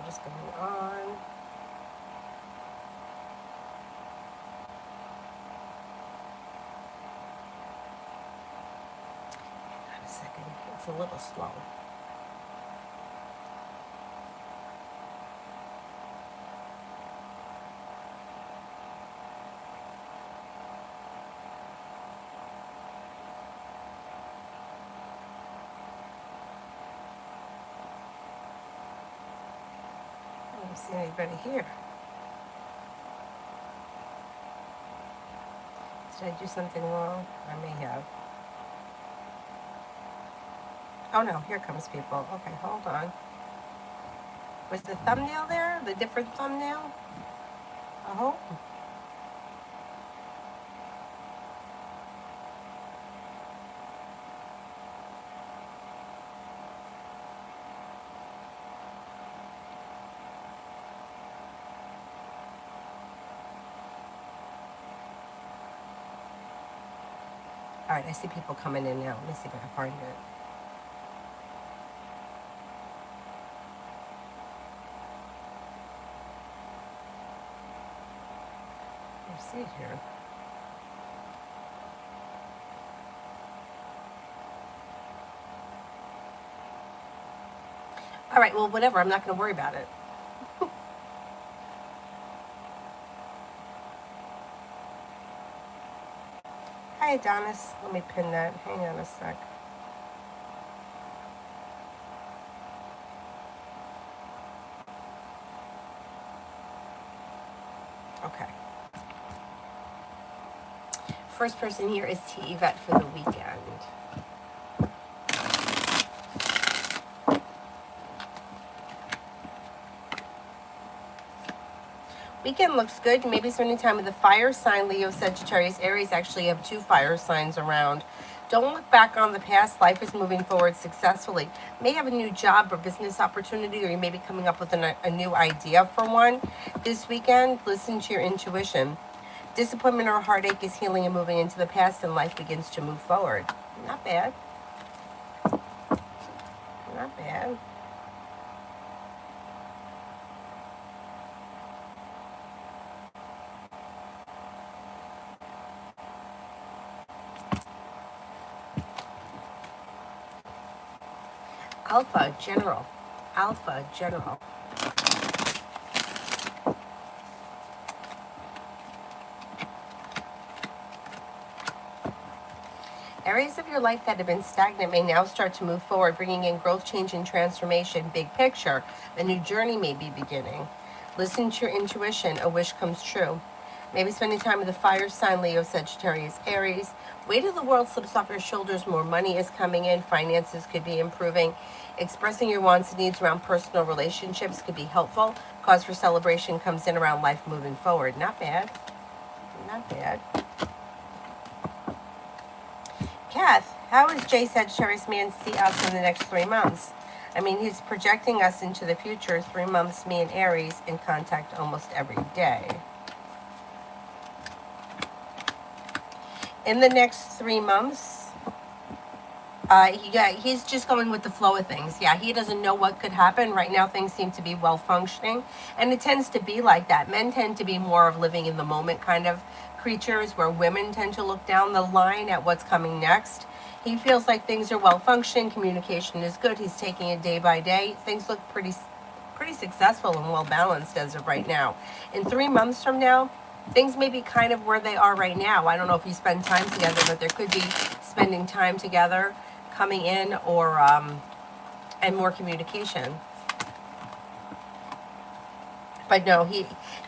What is going on? Hang on a second. It's a little slow. I don't see anybody here. Did I do something wrong? I may have. Oh no, here comes people. Okay, hold on. Was the thumbnail there? The different thumbnail? Oh. All right, I see people coming in now. Let me see if I can find it. Let's see it here. All right, well, whatever. I'm not going to worry about it. Hi, Adonis. Let me pin that. Hang on a sec. Okay. First person here is T. Yvette for the weekend. Weekend looks good. Maybe spending time with the fire sign, Leo, Sagittarius, Aries. Actually, you have 2 fire signs around. Don't look back on the past. Life is moving forward successfully. You may have a new job or business opportunity, or you may be coming up with a new idea for one. This weekend, listen to your intuition. Disappointment or heartache is healing and moving into the past, and life begins to move forward. Not bad. Not bad. Alpha, General. Alpha, General. Areas of your life that have been stagnant may now start to move forward, bringing in growth, change, and transformation. Big picture, a new journey may be beginning. Listen to your intuition, a wish comes true. Maybe spending time with the fire sign, Leo, Sagittarius, Aries. Weight of the world slips off your shoulders, more money is coming in, finances could be improving. Expressing your wants and needs around personal relationships could be helpful. Cause for celebration comes in around life moving forward. Not bad. Not bad. Kath, how is J Sagittarius man see us in the next 3 months? I mean, he's projecting us into the future. 3 months, me and Aries in contact almost every day. In the next 3 months, he's just going with the flow of things. Yeah, he doesn't know what could happen. Right now, things seem to be well functioning. And it tends to be like that. Men tend to be more of living in the moment kind of creatures, where women tend to look down the line at what's coming next. He feels like things are well functioning. Communication is good. He's taking it day by day. Things look pretty successful and well balanced as of right now. In 3 months from now, things may be kind of where they are right now. I don't know if you spend time together, but there could be spending time together coming in, or and more communication. But no,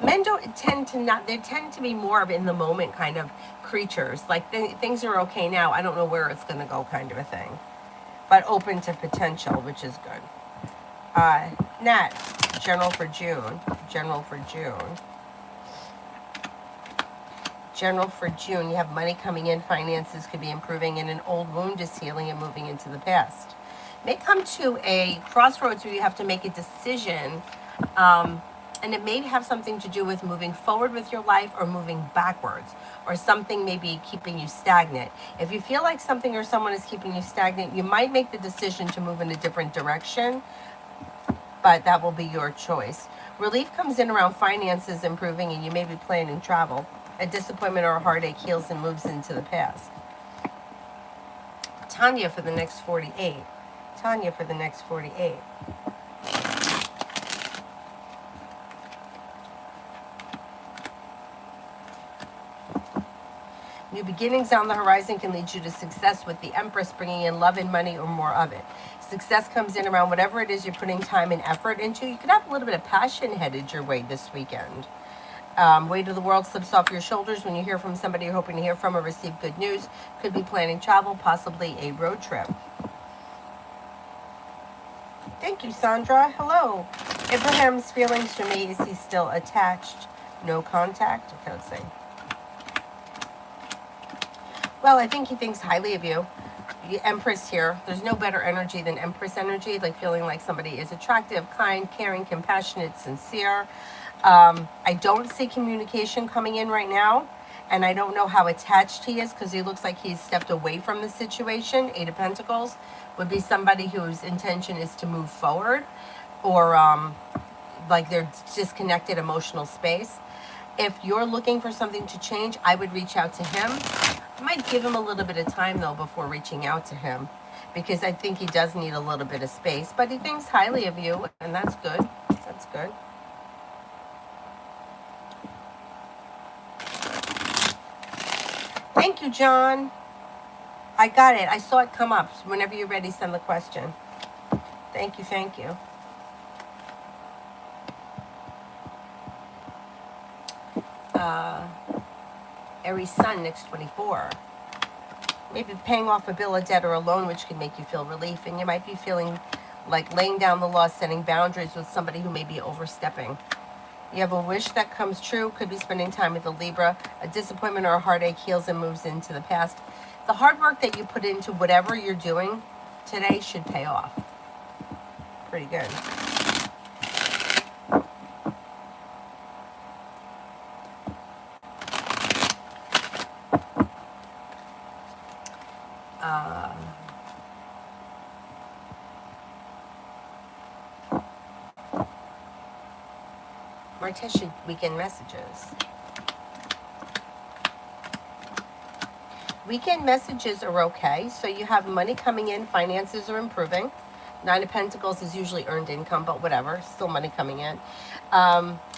men don't tend to not. They tend to be more of in the moment kind of creatures. Like things are okay now. I don't know where it's going to go, kind of a thing. But open to potential, which is good. Nat, General for June. General for June. General for June, you have money coming in, finances could be improving, and an old wound is healing and moving into the past. May come to a crossroads where you have to make a decision, and it may have something to do with moving forward with your life or moving backwards, or something may be keeping you stagnant. If you feel like something or someone is keeping you stagnant, you might make the decision to move in a different direction. but that will be your choice. Relief comes in around finances improving, and you may be planning travel. A disappointment or a heartache heals and moves into the past. Tanya for the next 48. Tanya for the next 48. New beginnings on the horizon can lead you to success, with the Empress bringing in love and money or more of it. Success comes in around whatever it is you're putting time and effort into. You could have a little bit of passion headed your way this weekend. Weight of the world slips off your shoulders when you hear from somebody you're hoping to hear from or receive good news. Could be planning travel, possibly a road trip. Thank you, Sandra. Hello. Abraham's feelings for me, is he still attached? No contact? Okay, let's see. Well, I think he thinks highly of you. The Empress here. There's no better energy than Empress energy, like feeling like somebody is attractive, kind, caring, compassionate, sincere. I don't see communication coming in right now, and I don't know how attached he is, because he looks like he's stepped away from the situation. Eight of Pentacles would be somebody whose intention is to move forward, or like they're disconnected emotional space. If you're looking for something to change, I would reach out to him. I might give him a little bit of time, though, before reaching out to him, because I think he does need a little bit of space. But he thinks highly of you, and that's good. That's good. Thank you, John. I got it. I saw it come up. So whenever you're ready, send the question. Thank you, thank you. Aries Sun, next 24. Maybe paying off a bill, a debt, or a loan, which can make you feel relief. And you might be feeling like laying down the law, setting boundaries with somebody who may be overstepping. You have a wish that comes true. Could be spending time with a Libra. A disappointment or a heartache heals and moves into the past. The hard work that you put into whatever you're doing today should pay off. Pretty good. Martesh, weekend messages. Weekend messages are okay. So you have money coming in, finances are improving. Nine of Pentacles is usually earned income, but whatever, still money coming in.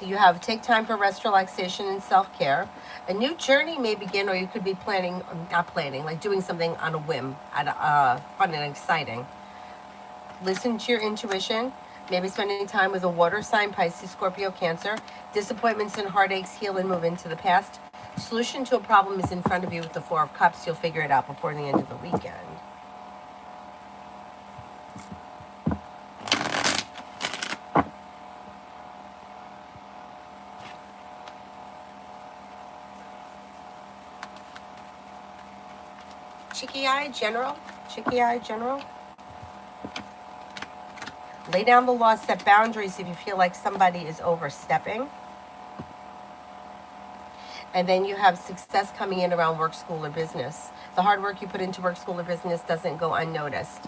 You have take time for rest, relaxation, and self-care. A new journey may begin, or you could be planning, not planning, like doing something on a whim, fun and exciting. Listen to your intuition. Maybe spending time with a water sign, Pisces, Scorpio, Cancer. Disappointments and heartaches heal and move into the past. Solution to a problem is in front of you with the Four of Cups. You'll figure it out before the end of the weekend. Cheeky Eye General. Cheeky Eye General. Lay down the law, set boundaries if you feel like somebody is overstepping. And then you have success coming in around work, school, or business. The hard work you put into work, school, or business doesn't go unnoticed.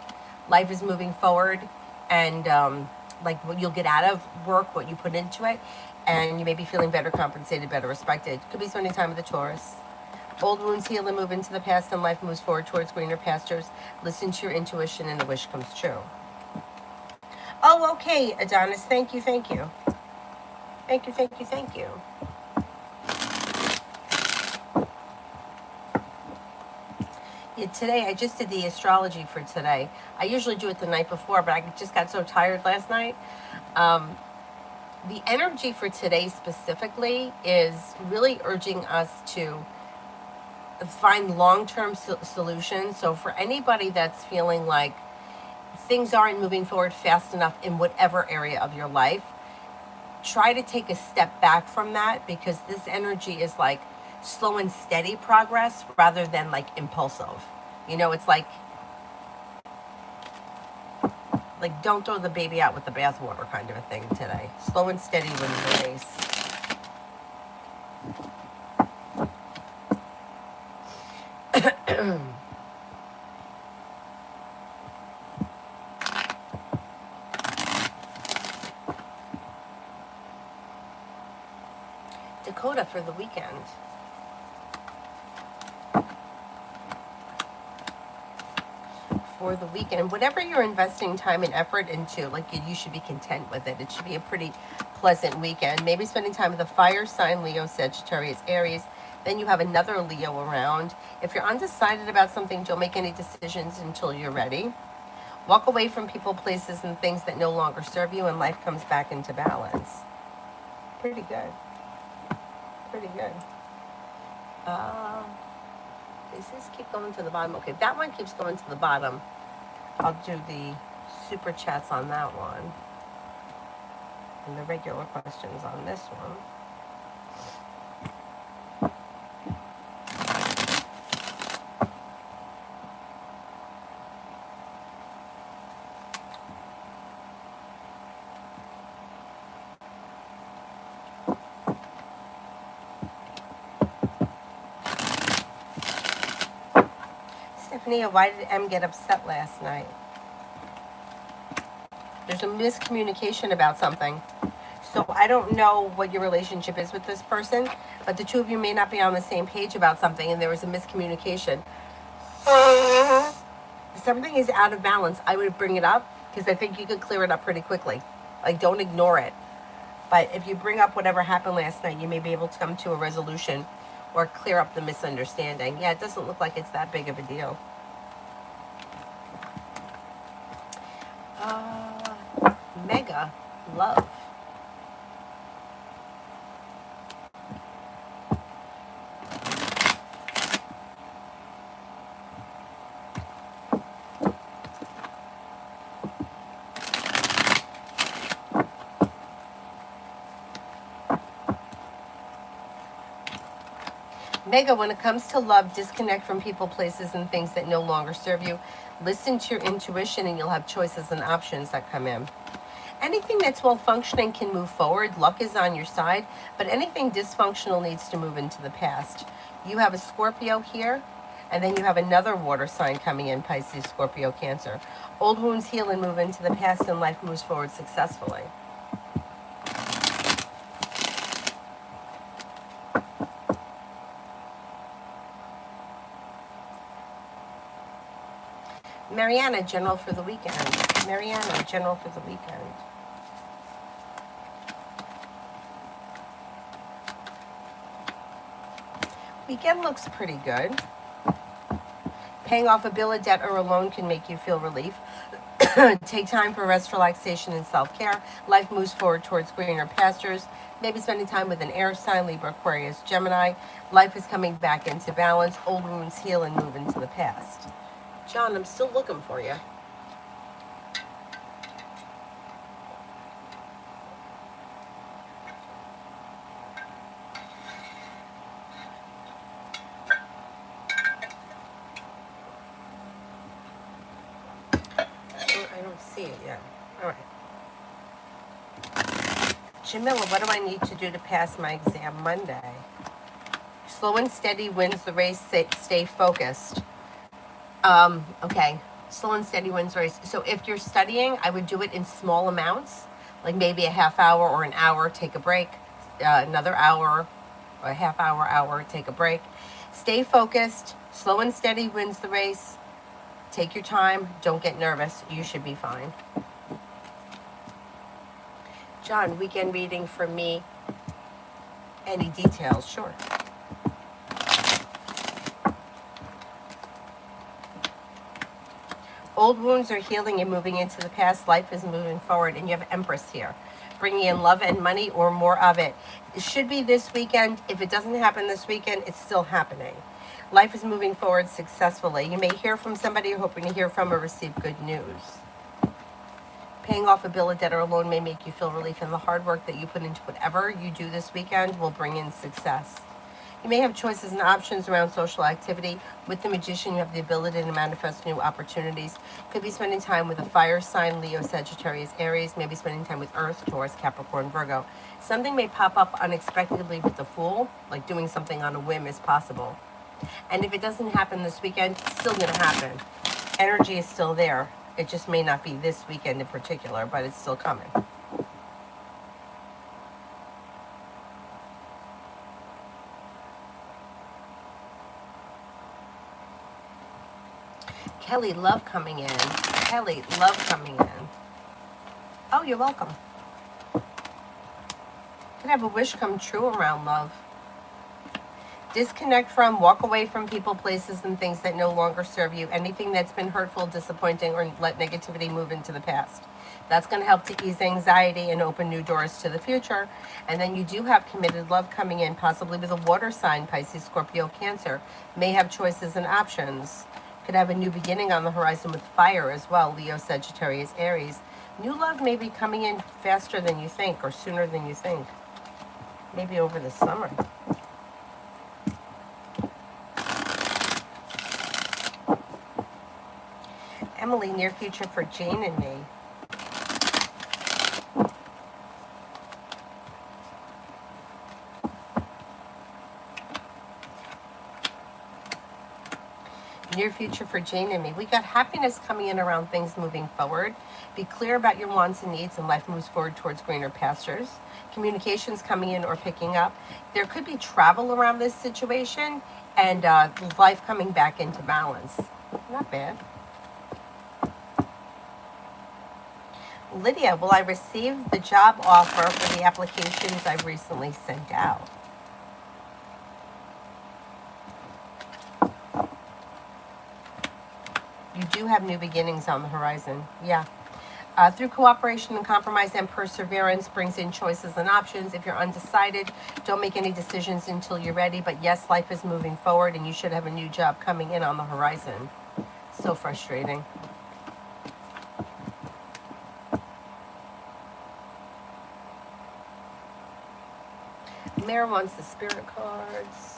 Life is moving forward, and like what you'll get out of work, what you put into it, and you may be feeling better compensated, better respected. Could be spending time with the Taurus. Old wounds heal and move into the past, and life moves forward towards greener pastures. Listen to your intuition, and the wish comes true. Oh, okay, Adonis. Thank you, thank you. Thank you, thank you, thank you. Yeah, today, I just did the astrology for today. I usually do it the night before, but I just got so tired last night. The energy for today specifically is really urging us to find long-term solutions. So for anybody that's feeling like things aren't moving forward fast enough in whatever area of your life, try to take a step back from that, because this energy is like slow and steady progress rather than like impulsive. You know, it's like don't throw the baby out with the bathwater kind of a thing today. Slow and steady wins the race. Dakota for the weekend. For the weekend, whatever you're investing time and effort into, like you should be content with it. It should be a pretty pleasant weekend. Maybe spending time with a fire sign, Leo, Sagittarius, Aries. Then you have another Leo around. If you're undecided about something, don't make any decisions until you're ready. Walk away from people, places, and things that no longer serve you, and life comes back into balance. Pretty good. Pretty good. Does this keep going to the bottom? Okay, that one keeps going to the bottom. I'll do the super chats on that one. And the regular questions on this one. Stephanie, why did M get upset last night? There's a miscommunication about something. So I don't know what your relationship is with this person, but the two of you may not be on the same page about something, and there was a miscommunication. Something is out of balance. I would bring it up because I think you could clear it up pretty quickly. Like, don't ignore it. But if you bring up whatever happened last night, you may be able to come to a resolution or clear up the misunderstanding. Yeah, it doesn't look like it's that big of a deal. Mega love. Mega, when it comes to love, disconnect from people, places, and things that no longer serve you. Listen to your intuition and you'll have choices and options that come in. Anything that's well functioning can move forward. Luck is on your side, but anything dysfunctional needs to move into the past. You have a Scorpio here, and then you have another water sign coming in, Pisces, Scorpio, Cancer. Old wounds heal and move into the past, and life moves forward successfully. Mariana, general for the weekend. Mariana, general for the weekend. Weekend looks pretty good. Paying off a bill, a debt, or a loan can make you feel relief. Take time for rest, relaxation, and self-care. Life moves forward towards greener pastures. Maybe spending time with an air sign, Libra, Aquarius, Gemini. Life is coming back into balance. Old wounds heal and move into the past. John, I'm still looking for you. I don't see it yet. All right. Jamila, what do I need to do to pass my exam Monday? Slow and steady wins the race. Stay focused. Okay. Slow and steady wins the race. So if you're studying, I would do it in small amounts, like maybe a half hour or an hour, take a break, another hour, or a half hour, take a break. Stay focused. Slow and steady wins the race. Take your time. Don't get nervous. You should be fine. John, weekend reading for me. Any details? Sure. Old wounds are healing and moving into the past. Life is moving forward. And you have Empress here, bringing in love and money or more of it. It should be this weekend. If it doesn't happen this weekend, it's still happening. Life is moving forward successfully. You may hear from somebody you're hoping to hear from or receive good news. Paying off a bill, a debt, or a loan may make you feel relief, and the hard work that you put into whatever you do this weekend will bring in success. You may have choices and options around social activity. With the Magician, you have the ability to manifest new opportunities. Could be spending time with a fire sign, Leo, Sagittarius, Aries. Maybe spending time with Earth, Taurus, Capricorn, Virgo. Something may pop up unexpectedly with the Fool, like doing something on a whim is possible. And if it doesn't happen this weekend, it's still going to happen. Energy is still there. It just may not be this weekend in particular, but it's still coming. Kelly, love coming in. Kelly, love coming in. Oh, you're welcome. Could have a wish come true around love. Disconnect from, walk away from people, places, and things that no longer serve you. Anything that's been hurtful, disappointing, or let negativity move into the past. That's going to help to ease anxiety and open new doors to the future. And then you do have committed love coming in, possibly with a water sign, Pisces, Scorpio, Cancer. May have choices and options. Could have a new beginning on the horizon with fire as well, Leo, Sagittarius, Aries. New love may be coming in faster than you think or sooner than you think. Maybe over the summer. Emily, near future for Jane and me. Near future for Jane and me. We got happiness coming in around things moving forward. Be clear about your wants and needs, and life moves forward towards greener pastures. Communications coming in or picking up. There could be travel around this situation, and life coming back into balance. Not bad. Lydia, will I receive the job offer for the applications I've recently sent out? You do have new beginnings on the horizon. Yeah. Through cooperation and compromise and perseverance brings in choices and options. If you're undecided, don't make any decisions until you're ready. But yes, life is moving forward and you should have a new job coming in on the horizon. So frustrating. Mare wants the spirit cards.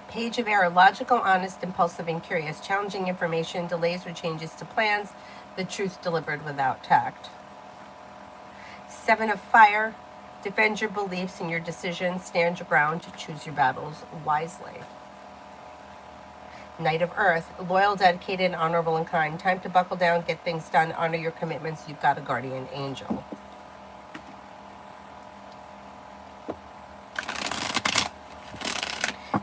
Page of Air, logical, honest, impulsive, and curious. Challenging information, delays or changes to plans. The truth delivered without tact. Seven of Fire, defend your beliefs and your decisions. Stand your ground to choose your battles wisely. Knight of Earth, loyal, dedicated, honorable, and kind. Time to buckle down, get things done, honor your commitments. You've got a guardian angel.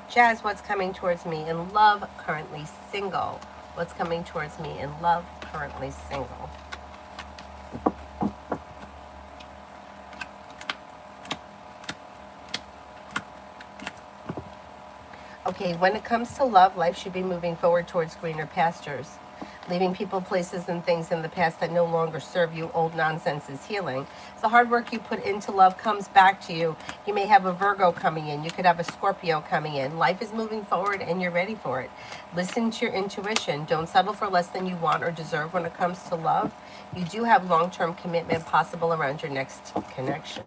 Jazz, what's coming towards me in love? Currently single. What's coming towards me in love? Currently single. Okay, when it comes to love, life should be moving forward towards greener pastures. Leaving people, places, and things in the past that no longer serve you. Old nonsense is healing. The hard work you put into love comes back to you. You may have a Virgo coming in. You could have a Scorpio coming in. Life is moving forward and you're ready for it. Listen to your intuition. Don't settle for less than you want or deserve when it comes to love. You do have long-term commitment possible around your next connection.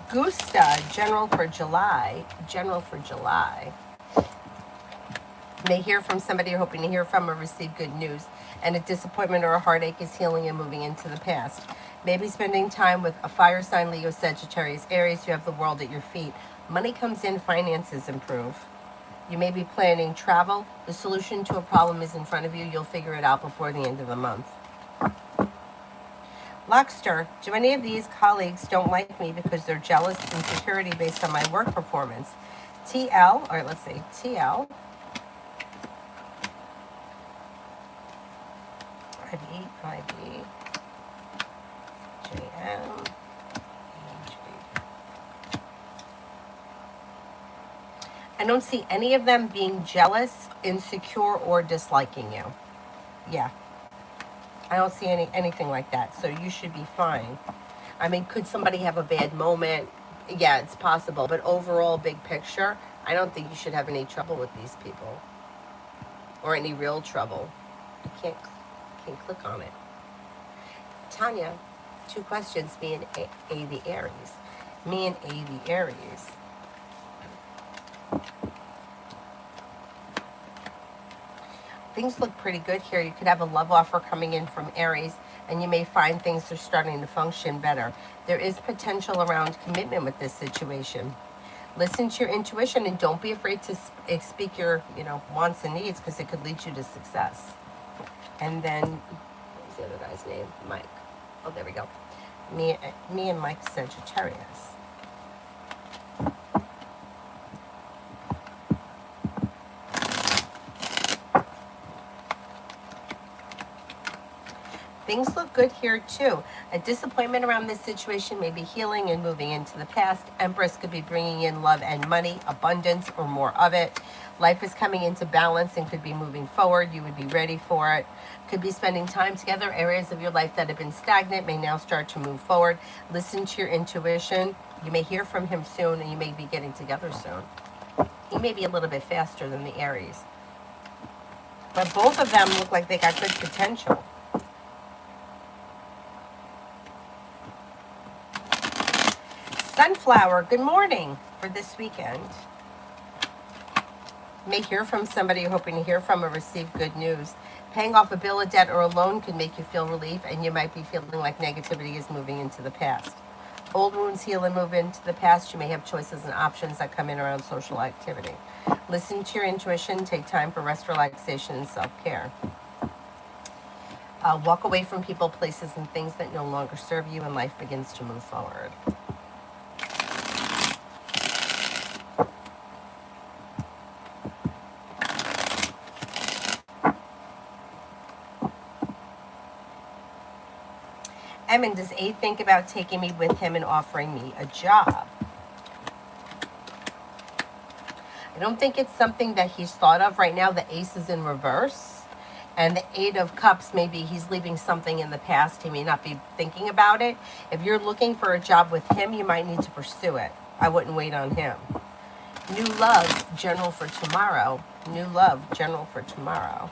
Gusta, General for July. General for July. May hear from somebody you're hoping to hear from or receive good news. And a disappointment or a heartache is healing and moving into the past. Maybe spending time with a fire sign, Leo, Sagittarius, Aries. You have the world at your feet. Money comes in, finances improve. You may be planning travel. The solution to a problem is in front of you. You'll figure it out before the end of the month. Luxter, do any of these colleagues don't like me because they're jealous and insecurity based on my work performance? TL, all right, let's see, TL, IB, JM, EG. I don't see any of them being jealous, insecure, or disliking you. Yeah. I don't see anything like that, so you should be fine. I mean, could somebody have a bad moment? Yeah, it's possible, but overall, big picture, I don't think you should have any trouble with these people, or any real trouble. I can't click on it. Tanya, two questions. Me and A the Aries. Me and A the Aries. Things look pretty good here. You could have a love offer coming in from Aries, and you may find things are starting to function better. There is potential around commitment with this situation. Listen to your intuition and don't be afraid to speak your, wants and needs, because it could lead you to success. And then, what was the other guy's name? Mike. Oh, there we go. Me and Mike Sagittarius. Things look good here too. A disappointment around this situation may be healing and moving into the past. Empress could be bringing in love and money, abundance, or more of it. Life is coming into balance and could be moving forward. You would be ready for it. Could be spending time together. Areas of your life that have been stagnant may now start to move forward. Listen to your intuition. You may hear from him soon, and you may be getting together soon. He may be a little bit faster than the Aries. But both of them look like they got good potential. Sunflower, good morning for this weekend. You may hear from somebody you're hoping to hear from or receive good news. Paying off a bill, a debt, or a loan can make you feel relief, and you might be feeling like negativity is moving into the past. Old wounds heal and move into the past. You may have choices and options that come in around social activity. Listen to your intuition. Take time for rest, relaxation, and self-care. Walk away from people, places, and things that no longer serve you, and life begins to move forward. And does A think about taking me with him and offering me a job? I don't think it's something that he's thought of right now. The Ace is in reverse. And the Eight of Cups, maybe he's leaving something in the past. He may not be thinking about it. If you're looking for a job with him, you might need to pursue it. I wouldn't wait on him. New love, general for tomorrow. New love, general for tomorrow.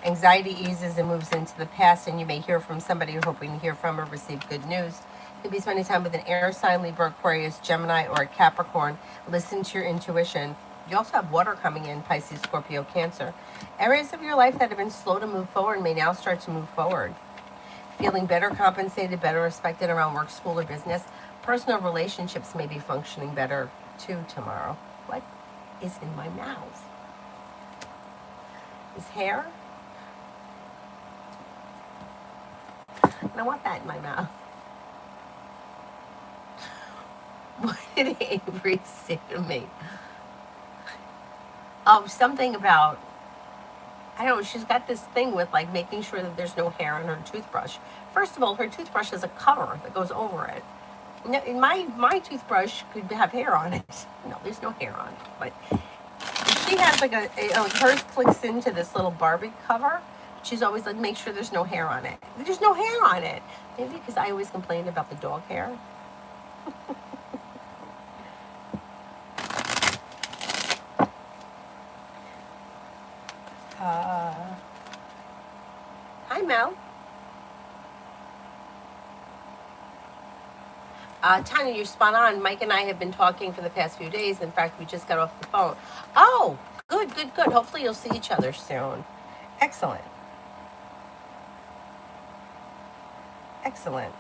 Anxiety eases and moves into the past, and you may hear from somebody you're hoping to hear from or receive good news. You could be spending time with an air sign, Libra, Aquarius, Gemini, or a Capricorn. Listen to your intuition. You also have water coming in, Pisces, Scorpio, Cancer. Areas of your life that have been slow to move forward may now start to move forward. Feeling better compensated, better respected around work, school, or business. Personal relationships may be functioning better too tomorrow. What is in my mouth? His hair? I don't want that in my mouth. What did Avery say to me? Oh, something about, I don't know, she's got this thing with like making sure that there's no hair on her toothbrush. First of all, her toothbrush has a cover that goes over it. No, my toothbrush could have hair on it. No, there's no hair on it. But she has like hers clicks into this little Barbie cover. She's always like, make sure there's no hair on it. There's no hair on it. Maybe because I always complained about the dog hair. Hi, Mel. Tanya, you're spot on. Mike and I have been talking for the past few days. In fact, we just got off the phone. Oh, good, good, good. Hopefully you'll see each other soon. Excellent. Excellent.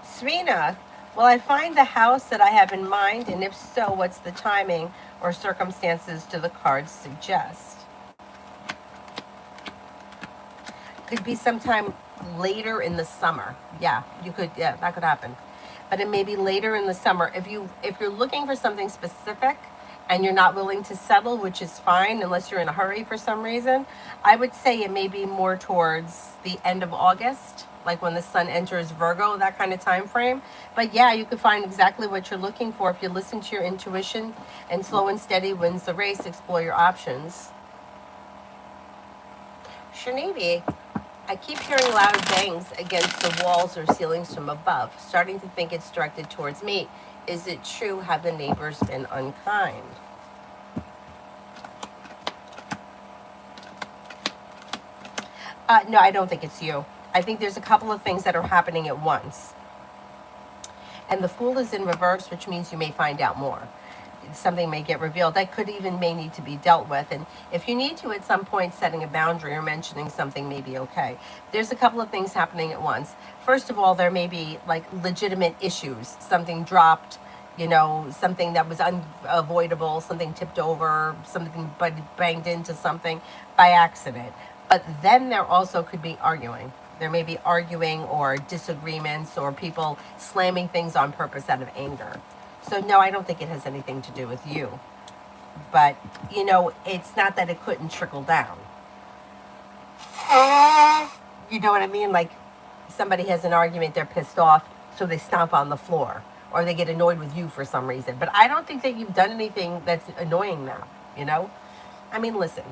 Serena, will I find the house that I have in mind? And if so, what's the timing or circumstances do the cards suggest? Could be sometime later in the summer. Yeah, that could happen. But it may be later in the summer. If you're looking for something specific and you're not willing to settle, which is fine unless you're in a hurry for some reason, I would say it may be more towards the end of August, like when the sun enters Virgo, that kind of time frame. But yeah, you could find exactly what you're looking for if you listen to your intuition, and slow and steady wins the race. Explore your options. Shanabi, I keep hearing loud bangs against the walls or ceilings from above, starting to think it's directed towards me. Is it true? Have the neighbors been unkind? No, I don't think it's you. I think there's a couple of things that are happening at once. And the Fool is in reverse, which means you may find out more. Something may get revealed that could even may need to be dealt with. And if you need to at some point, setting a boundary or mentioning something may be okay. There's a couple of things happening at once. First of all, there may be like legitimate issues. Something dropped, something that was unavoidable, something tipped over, something banged into something by accident. But then there also could be arguing. There may be arguing or disagreements or people slamming things on purpose out of anger. So, no, I don't think it has anything to do with you. But, it's not that it couldn't trickle down. You know what I mean? Like somebody has an argument, they're pissed off, so they stomp on the floor. Or they get annoyed with you for some reason. But I don't think that you've done anything that's annoying them, I mean, listen,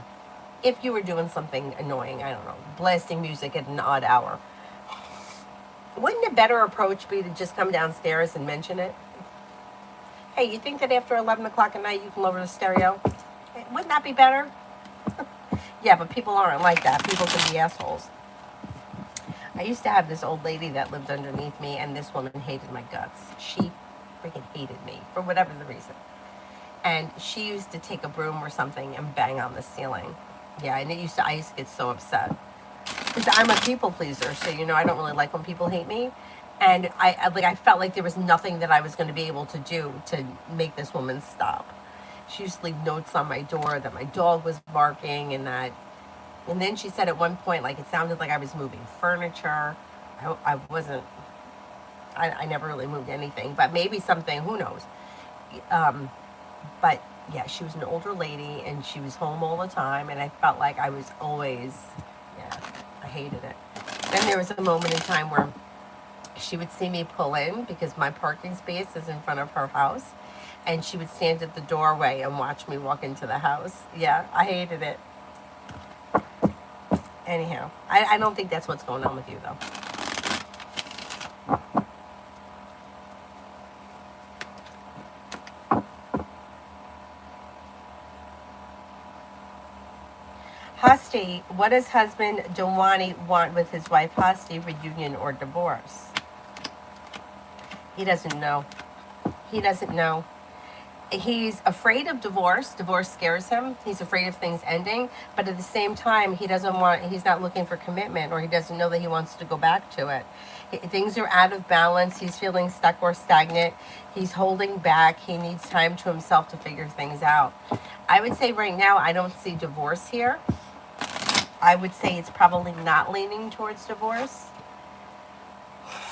if you were doing something annoying, I don't know, blasting music at an odd hour, wouldn't a better approach be to just come downstairs and mention it? Hey, you think that after 11 o'clock at night you can lower the stereo? Wouldn't that be better? Yeah, but people aren't like that. People can be assholes. I used to have this old lady that lived underneath me, and this woman hated my guts. She freaking hated me for whatever the reason. And she used to take a broom or something and bang on the ceiling. Yeah, and I used to get so upset. Because I'm a people pleaser, so I don't really like when people hate me. And I felt like there was nothing that I was going to be able to do to make this woman stop. She used to leave notes on my door that my dog was barking and then she said at one point, like, it sounded like I was moving furniture. I never really moved anything, but maybe something, who knows. But yeah, she was an older lady and she was home all the time. And I felt like I was always, I hated it. Then there was a moment in time where she would see me pull in because my parking space is in front of her house. And she would stand at the doorway and watch me walk into the house. Yeah, I hated it. Anyhow, I don't think that's what's going on with you, though. Hasti, what does husband Dewani want with his wife Hasti, reunion or divorce? He doesn't know. He doesn't know. He's afraid of divorce. Divorce scares him. He's afraid of things ending. But at the same time, he's not looking for commitment, or he doesn't know that he wants to go back to it. Things are out of balance. He's feeling stuck or stagnant. He's holding back. He needs time to himself to figure things out. I would say right now, I don't see divorce here. I would say it's probably not leaning towards divorce.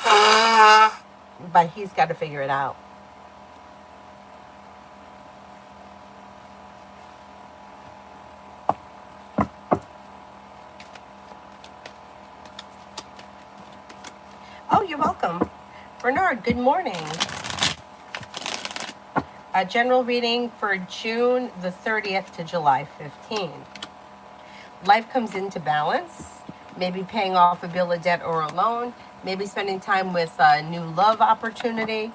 But he's got to figure it out. Oh, you're welcome. Bernard, good morning. A general reading for June the 30th to July 15th. Life comes into balance. Maybe paying off a bill of debt or a loan. Maybe spending time with a new love opportunity.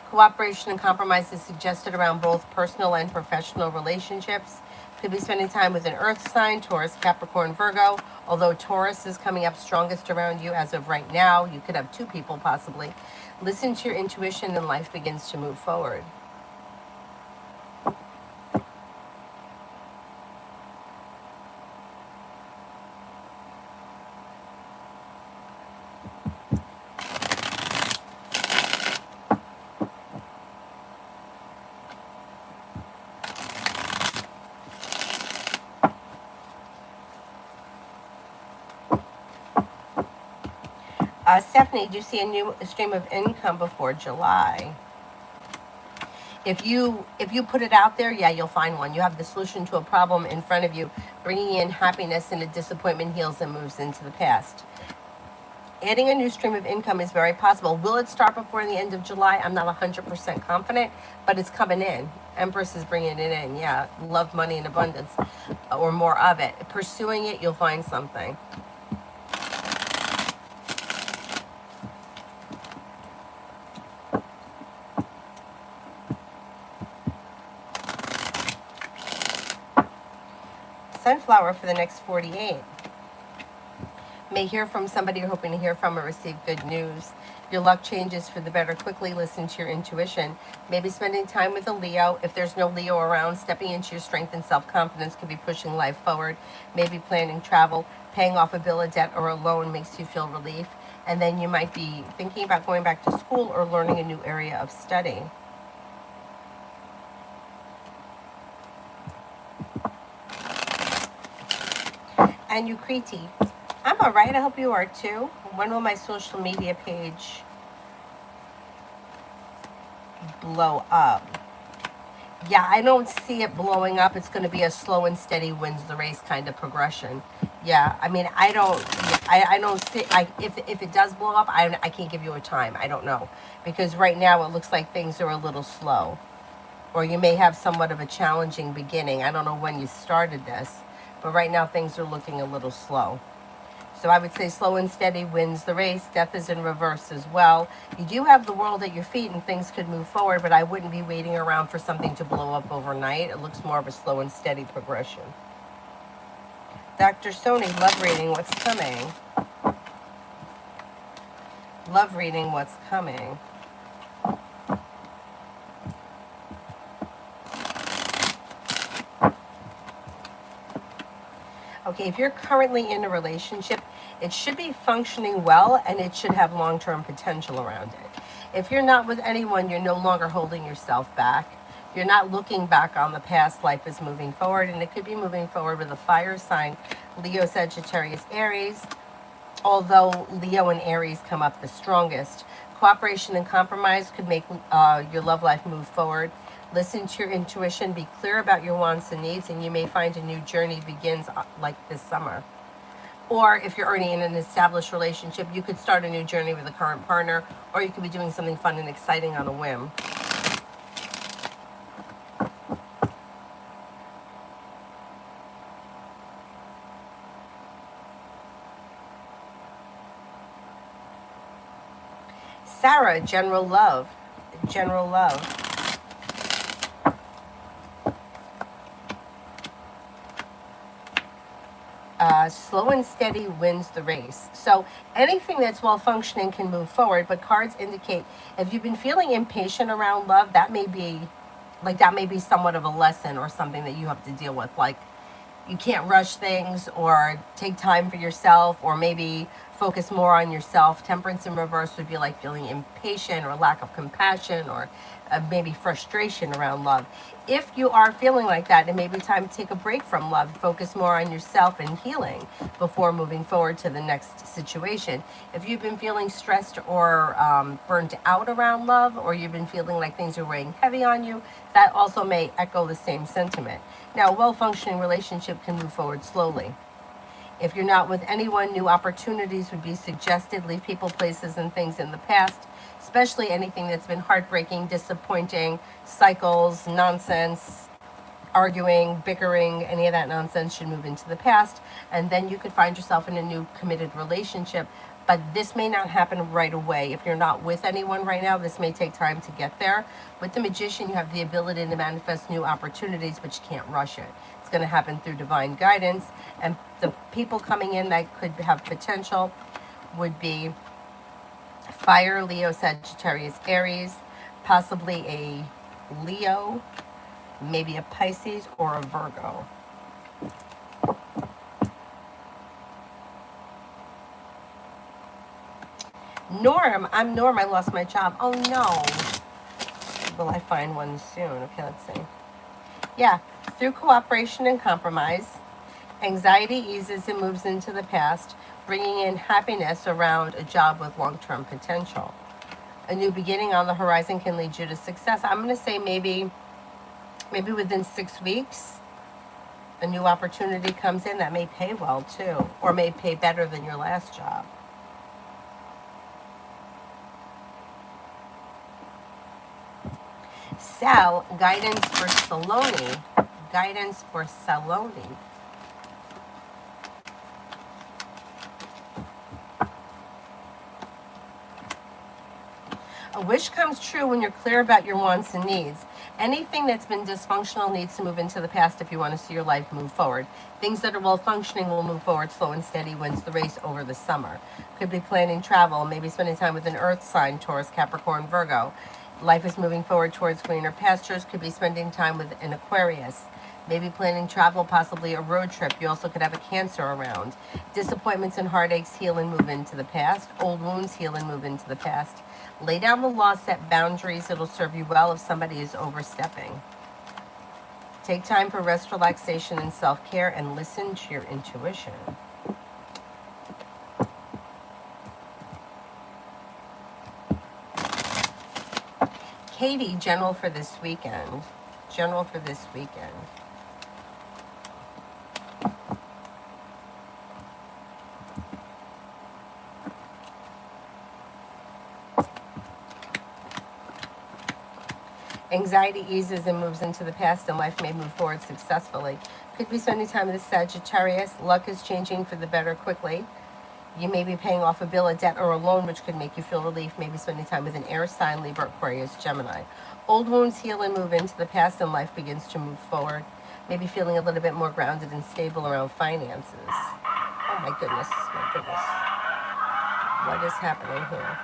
Cooperation and compromise is suggested around both personal and professional relationships. Could be spending time with an earth sign, Taurus, Capricorn, Virgo. Although Taurus is coming up strongest around you as of right now, you could have two people possibly. Listen to your intuition and life begins to move forward. Stephanie, do you see a new stream of income before July? If you put it out there, yeah, you'll find one. You have the solution to a problem in front of you, bringing in happiness, and a disappointment heals and moves into the past. Adding a new stream of income is very possible. Will it start before the end of July? I'm not 100% confident, but it's coming in. Empress is bringing it in. Yeah, love, money, and abundance, or more of it. Pursuing it, you'll find something. Sunflower for the next 48. May hear from somebody you're hoping to hear from or receive good news. Your luck changes for the better quickly. Listen to your intuition. Maybe spending time with a Leo. If there's no Leo around, stepping into your strength and self-confidence could be pushing life forward. Maybe planning travel, paying off a bill of debt or a loan makes you feel relief. And then you might be thinking about going back to school or learning a new area of study. And you, Kriti. I'm all right. I hope you are too. When will my social media page blow up? Yeah, I don't see it blowing up. It's going to be a slow and steady wins the race kind of progression. Yeah, I mean, I don't see, if it does blow up, I can't give you a time. I don't know. Because right now it looks like things are a little slow. Or you may have somewhat of a challenging beginning. I don't know when you started this, but right now things are looking a little slow. So I would say slow and steady wins the race. Death is in reverse as well. You do have the world at your feet and things could move forward, but I wouldn't be waiting around for something to blow up overnight. It looks more of a slow and steady progression. Dr. Sony, love reading, what's coming? Love reading, what's coming? Okay, if you're currently in a relationship, it should be functioning well and it should have long-term potential around it. If you're not with anyone, you're no longer holding yourself back. You're not looking back on the past. Life is moving forward, and it could be moving forward with a fire sign, Leo, Sagittarius, Aries, although Leo and Aries come up the strongest. Cooperation and compromise could make your love life move forward. Listen to your intuition, be clear about your wants and needs, and you may find a new journey begins like this summer. Or if you're already in an established relationship, you could start a new journey with a current partner, or you could be doing something fun and exciting on a whim. Sarah, general love. General love. Slow and steady wins the race. So anything that's well functioning can move forward, but cards indicate if you've been feeling impatient around love, that may be somewhat of a lesson or something that you have to deal with. Like you can't rush things or take time for yourself or maybe focus more on yourself. Temperance in reverse would be like feeling impatient or lack of compassion or maybe frustration around love. If you are feeling like that, it may be time to take a break from love, focus more on yourself and healing before moving forward to the next situation. If you've been feeling stressed or burnt out around love, or you've been feeling like things are weighing heavy on you, that also may echo the same sentiment. Now, a well-functioning relationship can move forward slowly. If you're not with anyone, new opportunities would be suggested. Leave people, places, and things in the past, especially anything that's been heartbreaking, disappointing, cycles, nonsense, arguing, bickering, any of that nonsense should move into the past. And then you could find yourself in a new committed relationship. But this may not happen right away. If you're not with anyone right now, this may take time to get there. With the Magician, you have the ability to manifest new opportunities, but you can't rush it. It's going to happen through divine guidance. And the people coming in that could have potential would be Fire, Leo, Sagittarius, Aries, possibly a Leo, maybe a Pisces, or a Virgo. Norm, I'm Norm. I lost my job. Oh no. Will I find one soon? Okay, let's see. Yeah, through cooperation and compromise, anxiety eases and moves into the past, bringing in happiness around a job with long-term potential. A new beginning on the horizon can lead you to success. I'm going to say maybe within 6 weeks, a new opportunity comes in that may pay well too, or may pay better than your last job. Sal, guidance for Saloni. Guidance for Saloni. A wish comes true when you're clear about your wants and needs. Anything that's been dysfunctional needs to move into the past if you want to see your life move forward. Things that are well functioning will move forward. Slow and steady wins the race over the summer. Could be planning travel, maybe spending time with an earth sign, Taurus, Capricorn, Virgo. Life is moving forward towards greener pastures. Could be spending time with an Aquarius. Maybe planning travel, possibly a road trip. You also could have a Cancer around. Disappointments and heartaches heal and move into the past. Old wounds heal and move into the past. Lay down the law, set boundaries. It'll serve you well if somebody is overstepping. Take time for rest, relaxation, and self-care, and listen to your intuition. Katie, general for this weekend. General for this weekend. Anxiety eases and moves into the past, and life may move forward successfully. Could be spending time with a Sagittarius. Luck is changing for the better quickly. You may be paying off a bill, a debt, or a loan, which could make you feel relief. Maybe spending time with an air sign, Libra, Aquarius, Gemini. Old wounds heal and move into the past, and life begins to move forward. Maybe feeling a little bit more grounded and stable around finances. Oh my goodness, my goodness. What is happening here?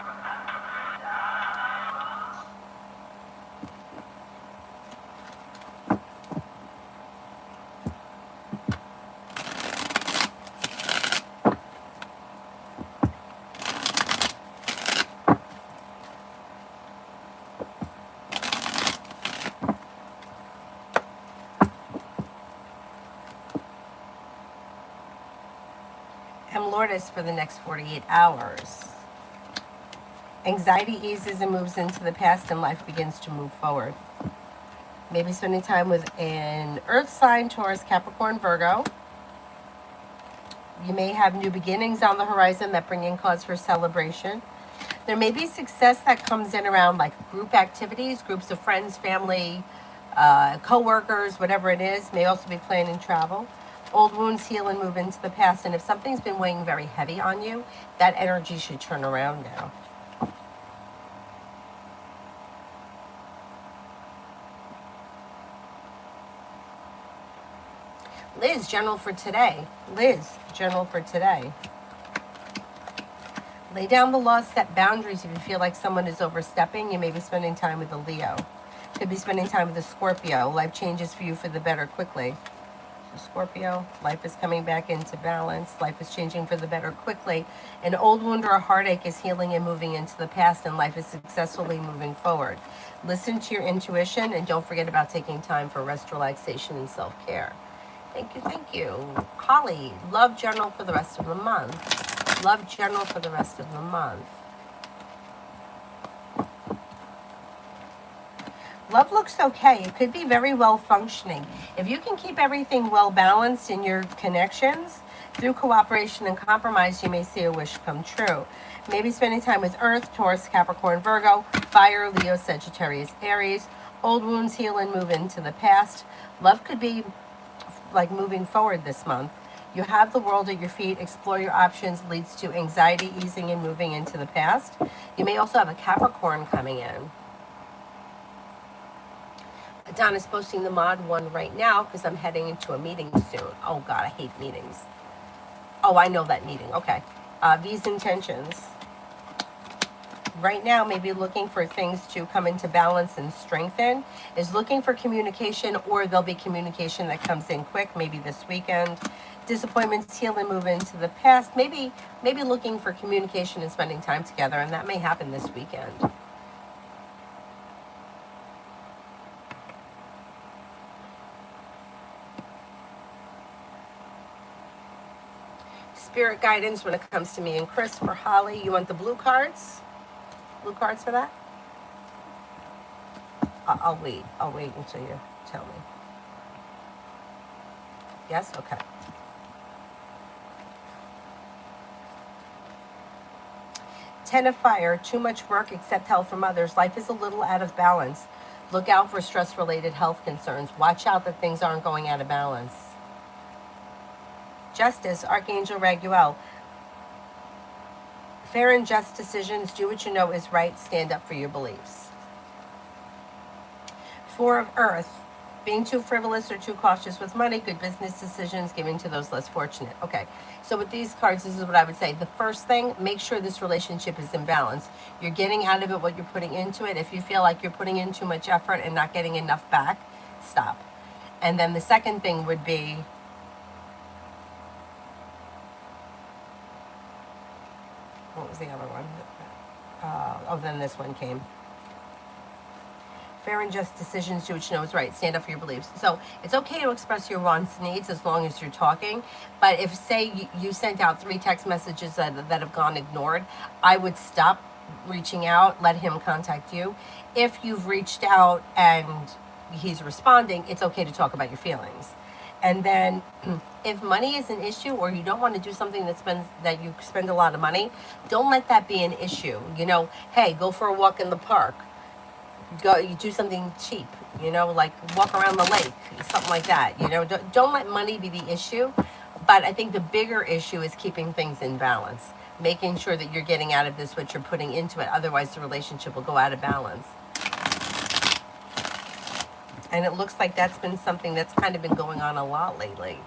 Lourdes for the next 48 hours. Anxiety eases and moves into the past, and life begins to move forward. Maybe spending time with an earth sign, Taurus, Capricorn, Virgo. You may have new beginnings on the horizon that bring in cause for celebration. There may be success that comes in around like group activities, groups of friends, family, co-workers, whatever it is. May also be planning travel. Old wounds heal and move into the past, and if something's been weighing very heavy on you, that energy should turn around now. Liz, general for today. Liz, general for today. Lay down the law, set boundaries. If you feel like someone is overstepping, you may be spending time with a Leo. Could be spending time with a Scorpio. Life changes for you for the better quickly. Scorpio, life is coming back into balance. Life is changing for the better quickly. An old wound or a heartache is healing and moving into the past, and life is successfully moving forward. Listen to your intuition, and don't forget about taking time for rest, relaxation, and self-care. Thank you, thank you. Holly, love general for the rest of the month. Love general for the rest of the month. Love looks okay. It could be very well functioning. If you can keep everything well balanced in your connections, through cooperation and compromise, you may see a wish come true. Maybe spending time with Earth, Taurus, Capricorn, Virgo, Fire, Leo, Sagittarius, Aries. Old wounds heal and move into the past. Love could be like moving forward this month. You have the world at your feet. Explore your options leads to anxiety easing and moving into the past. You may also have a Capricorn coming in. Donna's posting the mod one right now because I'm heading into a meeting soon. Oh God, I hate meetings. Oh, I know that meeting. Okay. These intentions. Right now, maybe looking for things to come into balance and strengthen. Is looking for communication, or there'll be communication that comes in quick, maybe this weekend. Disappointments heal and move into the past. Maybe looking for communication and spending time together, and that may happen this weekend. Spirit guidance when it comes to me and Chris. For Holly, you want the blue cards? Blue cards for that? I'll wait. I'll wait until you tell me. Yes? Okay. Ten of Fire. Too much work, accept help from others. Life is a little out of balance. Look out for stress-related health concerns. Watch out that things aren't going out of balance. Justice, Archangel Raguel. Fair and just decisions. Do what you know is right. Stand up for your beliefs. Four of Earth. Being too frivolous or too cautious with money, good business decisions, giving to those less fortunate. Okay, so with these cards, this is what I would say. The first thing, make sure this relationship is in balance. You're getting out of it what you're putting into it. If you feel like you're putting in too much effort and not getting enough back, stop. And then the second thing would be, what was the other one? Then this one came. Fair and just decisions, do what you know is right. Stand up for your beliefs. So it's okay to express your wants and needs as long as you're talking. But if, say, you sent out 3 text messages that have gone ignored, I would stop reaching out, let him contact you. If you've reached out and he's responding, it's okay to talk about your feelings. And then if money is an issue or you don't want to do something that you spend a lot of money, don't let that be an issue. Hey, go for a walk in the park. Go, you do something cheap, like walk around the lake, something like that. Don't let money be the issue. But I think the bigger issue is keeping things in balance, making sure that you're getting out of this what you're putting into it. Otherwise, the relationship will go out of balance. And it looks like that's been something that's kind of been going on a lot lately.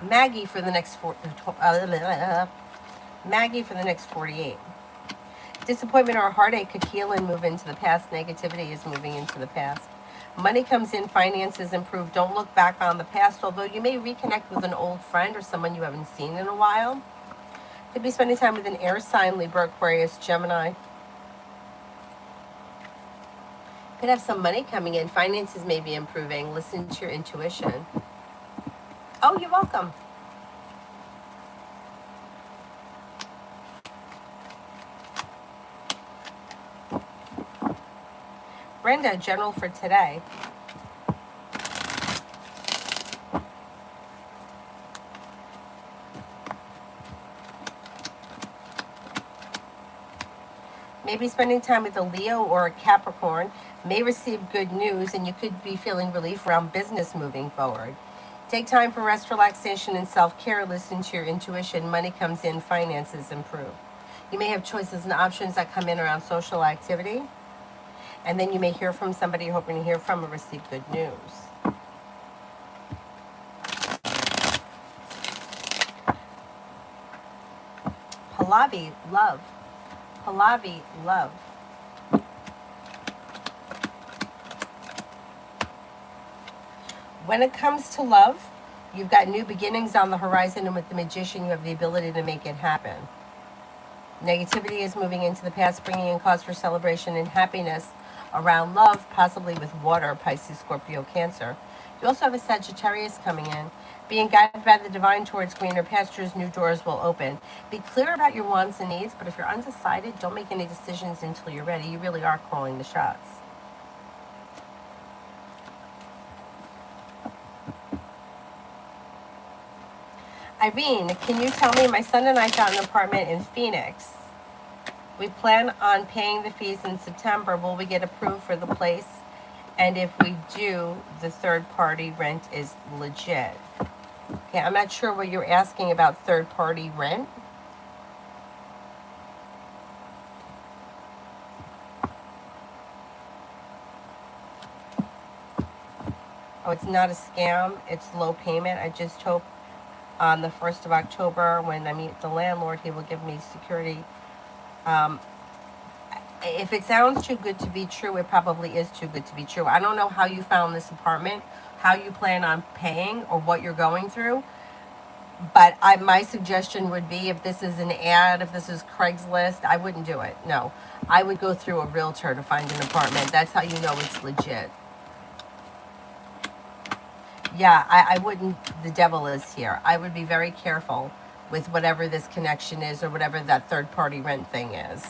Maggie for the next 48. Disappointment or heartache could heal and move into the past. Negativity is moving into the past. Money comes in, finances improve. Don't look back on the past, although you may reconnect with an old friend or someone you haven't seen in a while. Could be spending time with an air sign, Libra, Aquarius, Gemini. Could have some money coming in. Finances may be improving. Listen to your intuition. Oh, you're welcome. Brenda, general for today. Maybe spending time with a Leo or a Capricorn. May receive good news, and you could be feeling relief around business moving forward. Take time for rest, relaxation, and self-care. Listen to your intuition. Money comes in, finances improve. You may have choices and options that come in around social activity. And then you may hear from somebody you're hoping to hear from or receive good news. Pallavi, love. Pallavi, love. When it comes to love, you've got new beginnings on the horizon, and with the Magician, you have the ability to make it happen. Negativity is moving into the past, bringing in cause for celebration and happiness around love, possibly with water, Pisces, Scorpio, Cancer. You also have a Sagittarius coming in. Being guided by the divine towards greener pastures, new doors will open. Be clear about your wants and needs, but if you're undecided, don't make any decisions until you're ready. You really are calling the shots. Irene, can you tell me, my son and I found an apartment in Phoenix. We plan on paying the fees in September. Will we get approved for the place? And if we do, the third-party rent is legit. Okay, I'm not sure what you're asking about third-party rent. Oh, it's not a scam. It's low payment. I just hope on the 1st of October, when I meet the landlord, he will give me security. If it sounds too good to be true, it probably is too good to be true. I don't know how you found this apartment, how you plan on paying, or what you're going through. But my suggestion would be, if this is an ad, if this is Craigslist, I wouldn't do it. No, I would go through a realtor to find an apartment. That's how you know it's legit. Yeah, I wouldn't, the devil is here. I would be very careful with whatever this connection is or whatever that third-party rent thing is,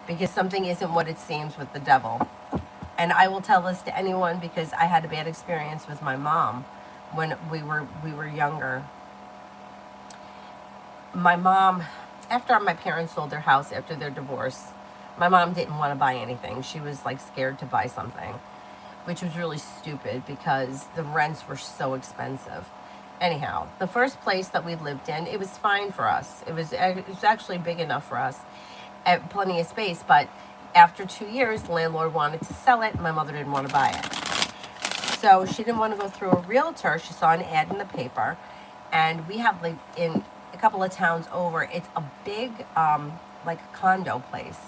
because something isn't what it seems with the devil. And I will tell this to anyone because I had a bad experience with my mom when we were younger. My mom, after my parents sold their house after their divorce, my mom didn't want to buy anything. She was like scared to buy something. which was really stupid because the rents were so expensive. Anyhow, the first place that we lived in, it was fine for us. It was actually big enough for us, at plenty of space. But after 2 years, the landlord wanted to sell it. And my mother didn't want to buy it, so she didn't want to go through a realtor. She saw an ad in the paper, and we have like in a couple of towns over. It's a big like condo place.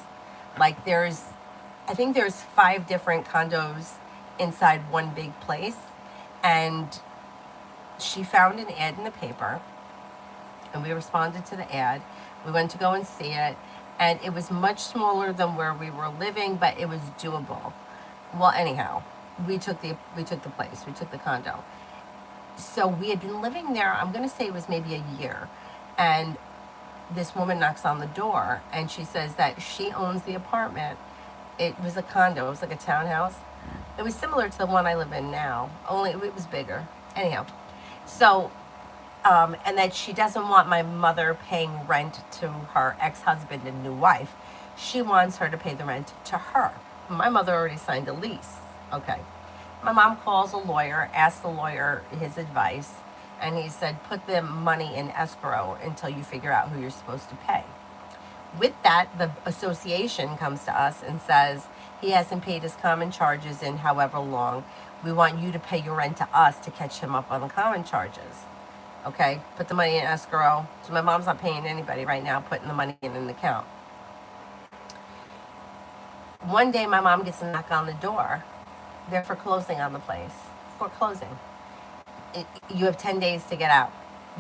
Like I think there's 5 different condos inside one big place, and she found an ad in the paper, and we responded to the ad. We went to go and see it, and it was much smaller than where we were living, but it was doable. Well, anyhow, we took the place, we took the condo. So we had been living there, I'm going to say it was maybe a year, and this woman knocks on the door, and she says that she owns the apartment. It was a condo, it was like a townhouse. It was similar to the one I live in now, only it was bigger. Anyhow, so and that she doesn't want my mother paying rent to her ex-husband and new wife. She wants her to pay the rent to her. My mother already signed a lease. Okay. My mom calls a lawyer, asks the lawyer his advice, and he said, put the money in escrow until you figure out who you're supposed to pay. With that, the association comes to us and says, he hasn't paid his common charges in however long. We want you to pay your rent to us to catch him up on the common charges. Okay, put the money in escrow. So my mom's not paying anybody right now, putting the money in an account. One day my mom gets a knock on the door. They're foreclosing on the place. Foreclosing. You have 10 days to get out.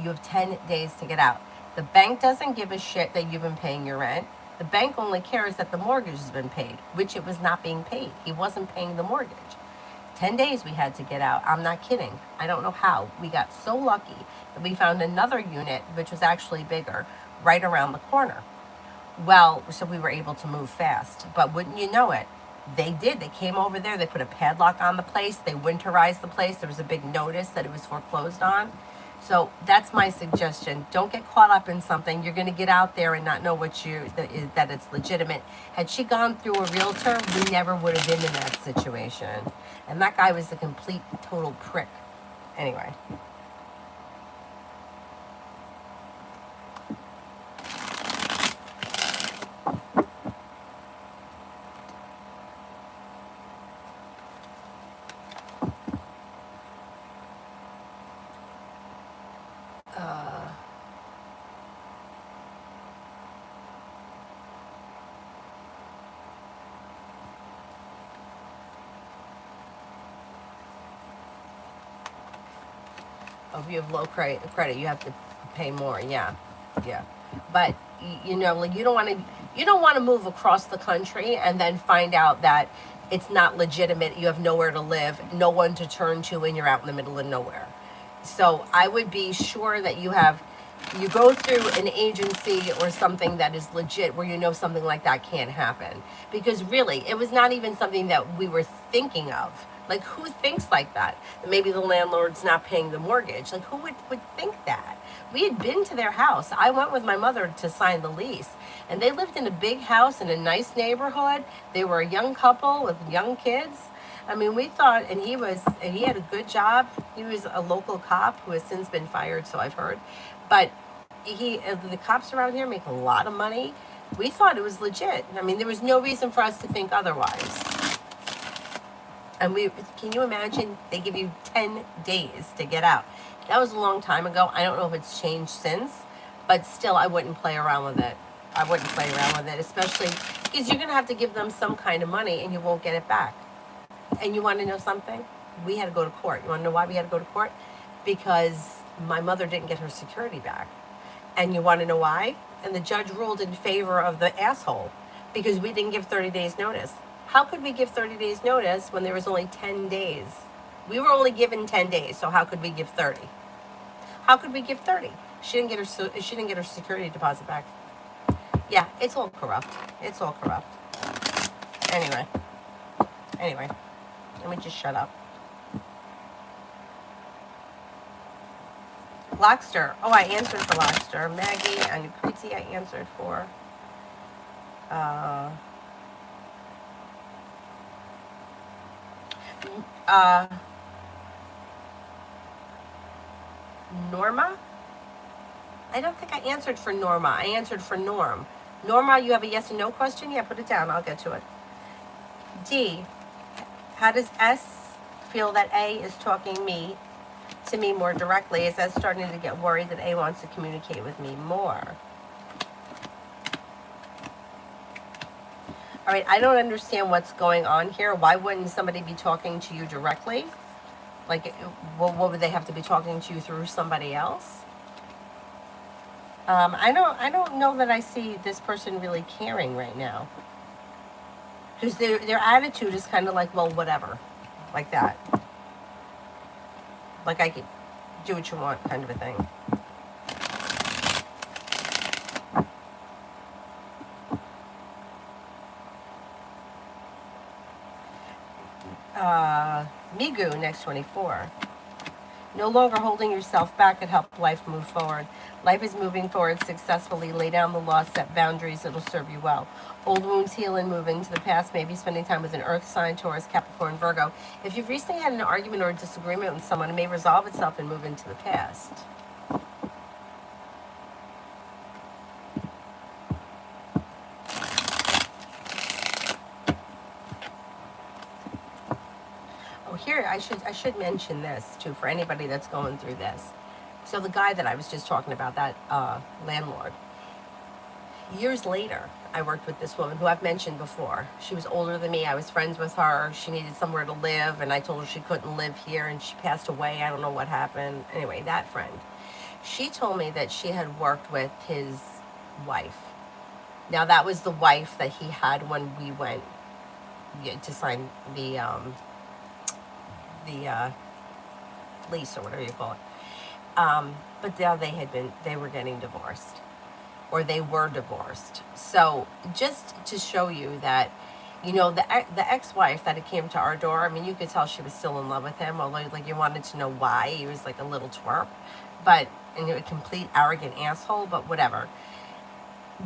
You have 10 days to get out. The bank doesn't give a shit that you've been paying your rent. The bank only cares that the mortgage has been paid, which it was not being paid. He wasn't paying the mortgage. 10 days we had to get out. I'm not kidding. I don't know how. We got so lucky that we found another unit, which was actually bigger, right around the corner. Well, so we were able to move fast. But wouldn't you know it, they did. They came over there. They put a padlock on the place. They winterized the place. There was a big notice that it was foreclosed on. So that's my suggestion. Don't get caught up in something. You're going to get out there and not know that it's legitimate. Had she gone through a realtor, we never would have been in that situation. And that guy was a complete, total prick. Anyway. If you have low credit, you have to pay more. Yeah, yeah. But like you don't want to move across the country and then find out that it's not legitimate. You have nowhere to live, no one to turn to, and you're out in the middle of nowhere. So I would be sure that you go through an agency or something that is legit, where something like that can't happen. Because really, it was not even something that we were thinking of. Like, who thinks like that? Maybe the landlord's not paying the mortgage. Like, who would think that? We had been to their house. I went with my mother to sign the lease. And they lived in a big house in a nice neighborhood. They were a young couple with young kids. I mean, we thought, and he had a good job. He was a local cop who has since been fired, so I've heard. But the cops around here make a lot of money. We thought it was legit. I mean, there was no reason for us to think otherwise. And can you imagine? They give you 10 days to get out. That was a long time ago. I don't know if it's changed since, but still, I wouldn't play around with it. Especially because you're going to have to give them some kind of money and you won't get it back. And you want to know something? We had to go to court. You want to know why we had to go to court? Because my mother didn't get her security back. And you want to know why? And the judge ruled in favor of the asshole because we didn't give 30 days notice. How could we give 30 days notice when there was only 10 days? We were only given 10 days, so how could we give 30? How could we give 30? She didn't get her security deposit back. Yeah, it's all corrupt. Anyway, let me just shut up. Lockster. Oh, I answered for Lockster. Maggie and Kriti, I answered for. Uh, Norma? I don't think I answered for Norma. I answered for Norm. Norma, you have a yes and no question? Yeah, put it down. I'll get to it. D, how does S feel that A is talking to me more directly? Is S starting to get worried that A wants to communicate with me more? All right, I don't understand what's going on here. Why wouldn't somebody be talking to you directly? Like, what would they have to be talking to you through somebody else? I don't know that I see this person really caring right now, because their attitude is kind of like, well, whatever, like that. Like, I could do what you want, kind of a thing. Migu, next 24. No longer holding yourself back could help life move forward. Life is moving forward successfully. Lay down the law, set boundaries, it'll serve you well. Old wounds heal and move into the past. Maybe spending time with an earth sign, Taurus, Capricorn, Virgo. If you've recently had an argument or a disagreement with someone, it may resolve itself and move into the past. Oh, here, I should mention this too for anybody that's going through this. So the guy that I was just talking about, that landlord, years later, I worked with this woman who I've mentioned before. She was older than me. I was friends with her. She needed somewhere to live, and I told her she couldn't live here, and she passed away. I don't know what happened. Anyway, that friend. She told me that she had worked with his wife. Now, that was the wife that he had when we went to sign the lease or whatever you call it. But now they were getting divorced, or they were divorced. So just to show you that, the ex-wife that had came to our door, I mean, you could tell she was still in love with him, although, like, you wanted to know why. He was like a little twerp, and a complete arrogant asshole, but whatever.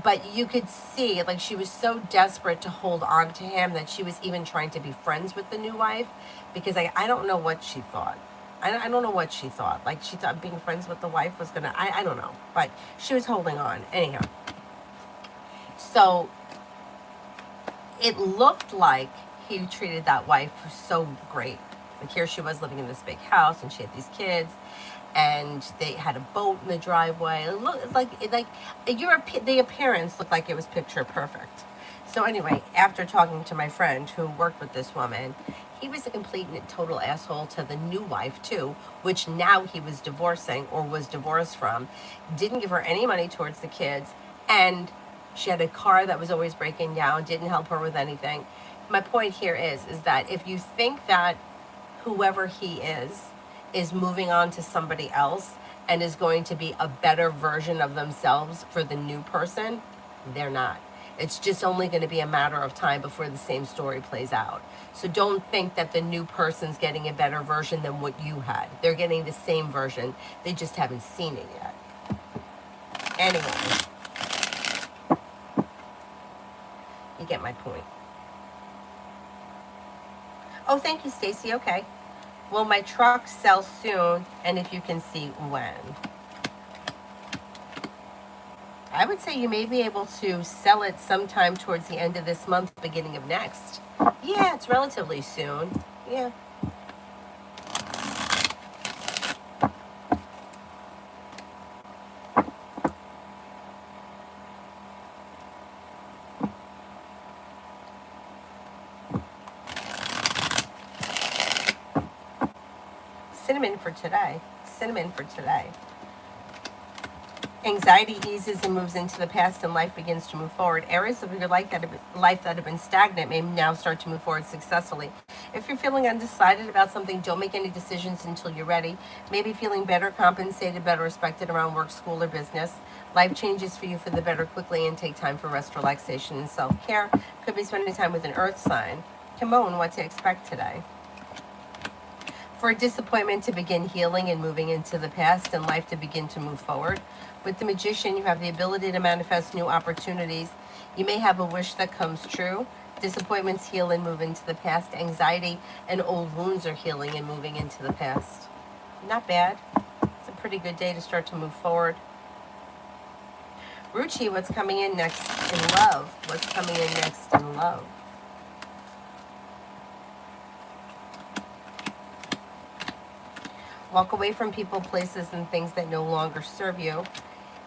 But you could see, like, she was so desperate to hold on to him that she was even trying to be friends with the new wife, because I don't know what she thought. I don't know what she thought. Like, she thought being friends with the wife was gonna, I don't know. But she was holding on. Anyhow. So, it looked like he treated that wife so great. Like, here she was living in this big house, and she had these kids, and they had a boat in the driveway. It looked like the appearance looked like it was picture perfect. So anyway, after talking to my friend who worked with this woman, he was a complete and total asshole to the new wife too, which now he was divorcing or was divorced from. Didn't give her any money towards the kids, and she had a car that was always breaking down, didn't help her with anything. My point here is that if you think that whoever he is moving on to somebody else and is going to be a better version of themselves for the new person, they're not. It's just only going to be a matter of time before the same story plays out. So don't think that the new person's getting a better version than what you had. They're getting the same version. They just haven't seen it yet. Anyway, you get my point. Oh, thank you, Stacy. Okay. Will my truck sell soon? And if you can see when? I would say you may be able to sell it sometime towards the end of this month, beginning of next. Yeah, it's relatively soon. Yeah. Cinnamon for today. Cinnamon for today. Anxiety eases and moves into the past, and life begins to move forward. Areas of your life that have been stagnant may now start to move forward successfully. If you're feeling undecided about something, don't make any decisions until you're ready. Maybe feeling better compensated, better respected around work, school, or business. Life changes for you for the better quickly, and take time for rest, relaxation, and self-care. Could be spending time with an earth sign. Kimon, what to expect today? For a disappointment to begin healing and moving into the past, and life to begin to move forward. With the Magician, you have the ability to manifest new opportunities. You may have a wish that comes true. Disappointments heal and move into the past. Anxiety and old wounds are healing and moving into the past. Not bad. It's a pretty good day to start to move forward. Ruchi, what's coming in next in love? What's coming in next in love? Walk away from people, places, and things that no longer serve you,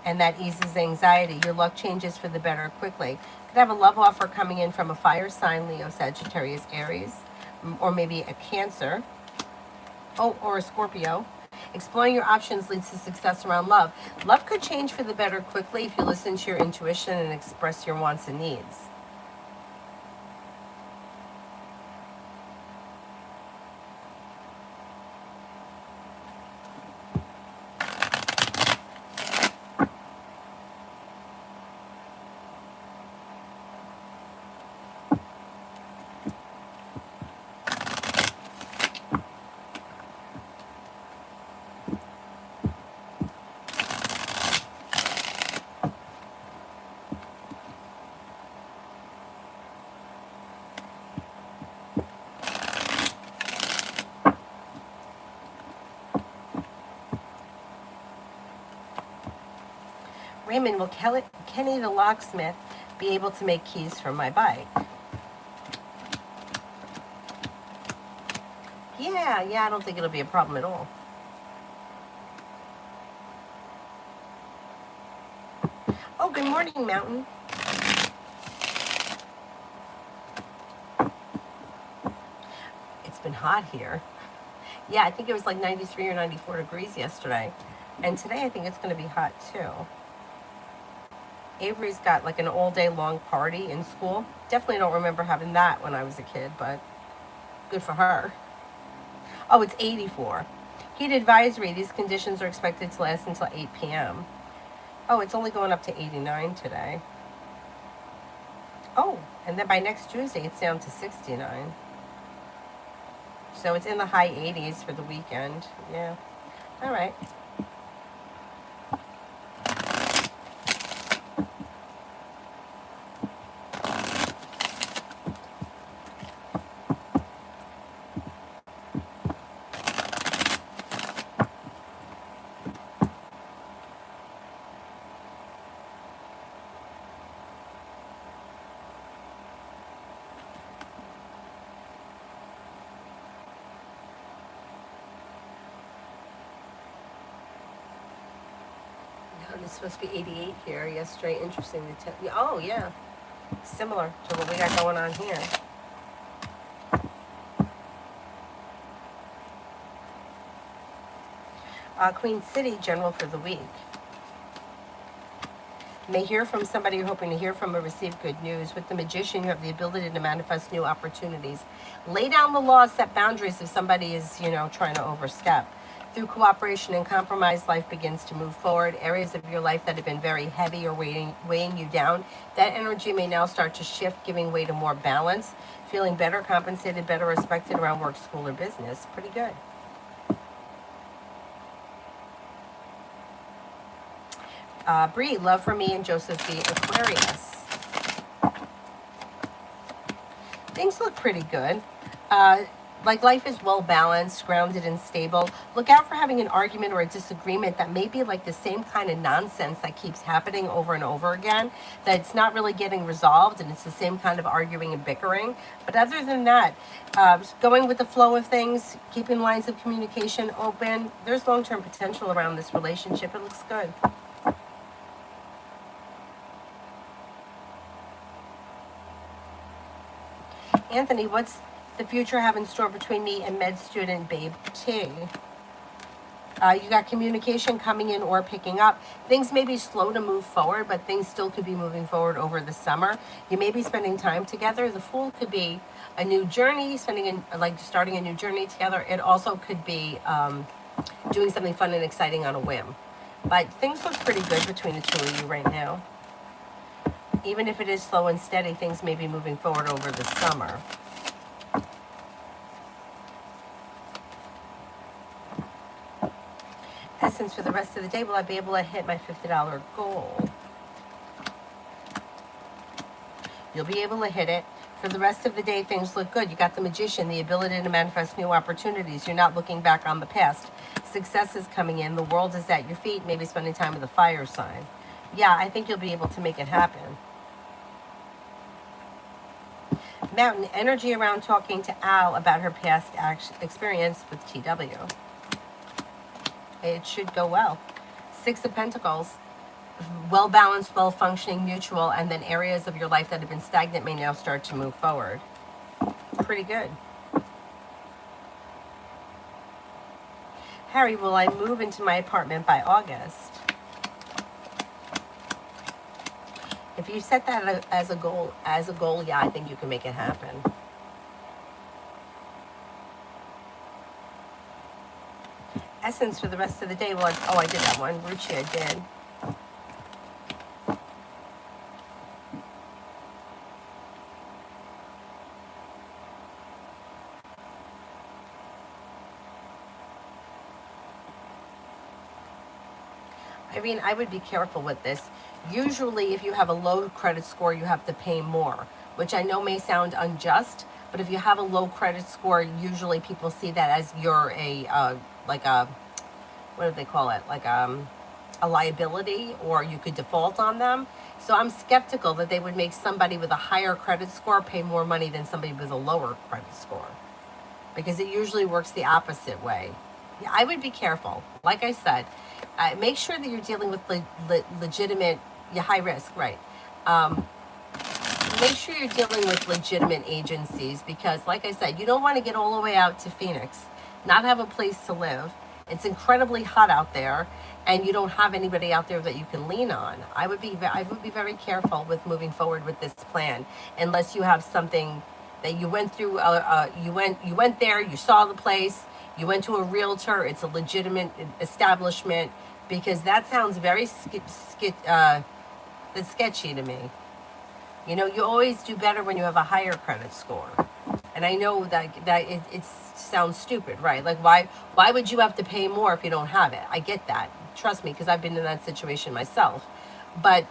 and that eases anxiety. Your luck changes for the better quickly. Could have a love offer coming in from a fire sign, Leo, Sagittarius, Aries, or maybe a Cancer. Oh, or a Scorpio. Exploring your options leads to success around love. Love could change for the better quickly if you listen to your intuition and express your wants and needs. Raymond, will Kenny the locksmith be able to make keys for my bike? Yeah, I don't think it'll be a problem at all. Oh, good morning, Mountain. It's been hot here. Yeah, I think it was like 93 or 94 degrees yesterday. And today I think it's going to be hot too. Avery's got like an all day long party in school. Definitely don't remember having that when I was a kid, but good for her. Oh, it's 84. Heat advisory. These conditions are expected to last until 8 p.m. Oh, it's only going up to 89 today. Oh, and then by next Tuesday, it's down to 69. So it's in the high 80s for the weekend. Yeah. All right. It's supposed to be 88 here yesterday. Interesting. Oh, yeah. Similar to what we got going on here. Queen City, general for the week. May hear from somebody you're hoping to hear from or receive good news. With the Magician, you have the ability to manifest new opportunities. Lay down the law, set boundaries if somebody is, trying to overstep. Through cooperation and compromise, life begins to move forward. Areas of your life that have been very heavy or weighing you down, that energy may now start to shift, giving way to more balance. Feeling better, compensated, better respected around work, school, or business. Pretty good. Bree, love for me and Joseph B. Aquarius. Things look pretty good. Like life is well balanced, grounded, and stable. Look out for having an argument or a disagreement that may be like the same kind of nonsense that keeps happening over and over again, that's not really getting resolved, and it's the same kind of arguing and bickering. But other than that, going with the flow of things, keeping lines of communication open, there's long-term potential around this relationship. It looks good. Anthony, what's the future have in store between me and med student Babe T? You got communication coming in or picking up. Things may be slow to move forward, but things still could be moving forward over the summer. You may be spending time together. The Fool could be a new journey, starting a new journey together. It also could be doing something fun and exciting on a whim. But things look pretty good between the two of you right now. Even if it is slow and steady, things may be moving forward over the summer. Essence for the rest of the day, will I be able to hit my $50 goal? You'll be able to hit it. For the rest of the day, things look good. You got the Magician, the ability to manifest new opportunities. You're not looking back on the past. Success is coming in. The world is at your feet. Maybe spending time with a fire sign. Yeah, I think you'll be able to make it happen. Mountain, energy around talking to Al about her past experience with TW. It should go well. Six of Pentacles. Well balanced, well functioning, mutual, and then areas of your life that have been stagnant may now start to move forward. Pretty good. Harry, will I move into my apartment by August? If you set that as a goal, yeah, I think you can make it happen. Essence for the rest of the day was, oh, I did that one. Ruchi, I did. Irene, I would be careful with this. Usually, if you have a low credit score, you have to pay more, which I know may sound unjust, but if you have a low credit score, usually people see that as you're like a, what do they call it? Like a liability, or you could default on them. So I'm skeptical that they would make somebody with a higher credit score pay more money than somebody with a lower credit score, because it usually works the opposite way. Yeah, I would be careful. Like I said, make sure that you're dealing with legitimate, high risk, right? Make sure you're dealing with legitimate agencies, because, like I said, you don't want to get all the way out to Phoenix, not have a place to live. It's incredibly hot out there, and you don't have anybody out there that you can lean on. I would be very careful with moving forward with this plan, unless you have something that you went through. You went there, you saw the place. You went to a realtor, it's a legitimate establishment, because that sounds very sketchy to me. You know, you always do better when you have a higher credit score. And I know that it sounds stupid, right? Like, why would you have to pay more if you don't have it? I get that. Trust me, because I've been in that situation myself. But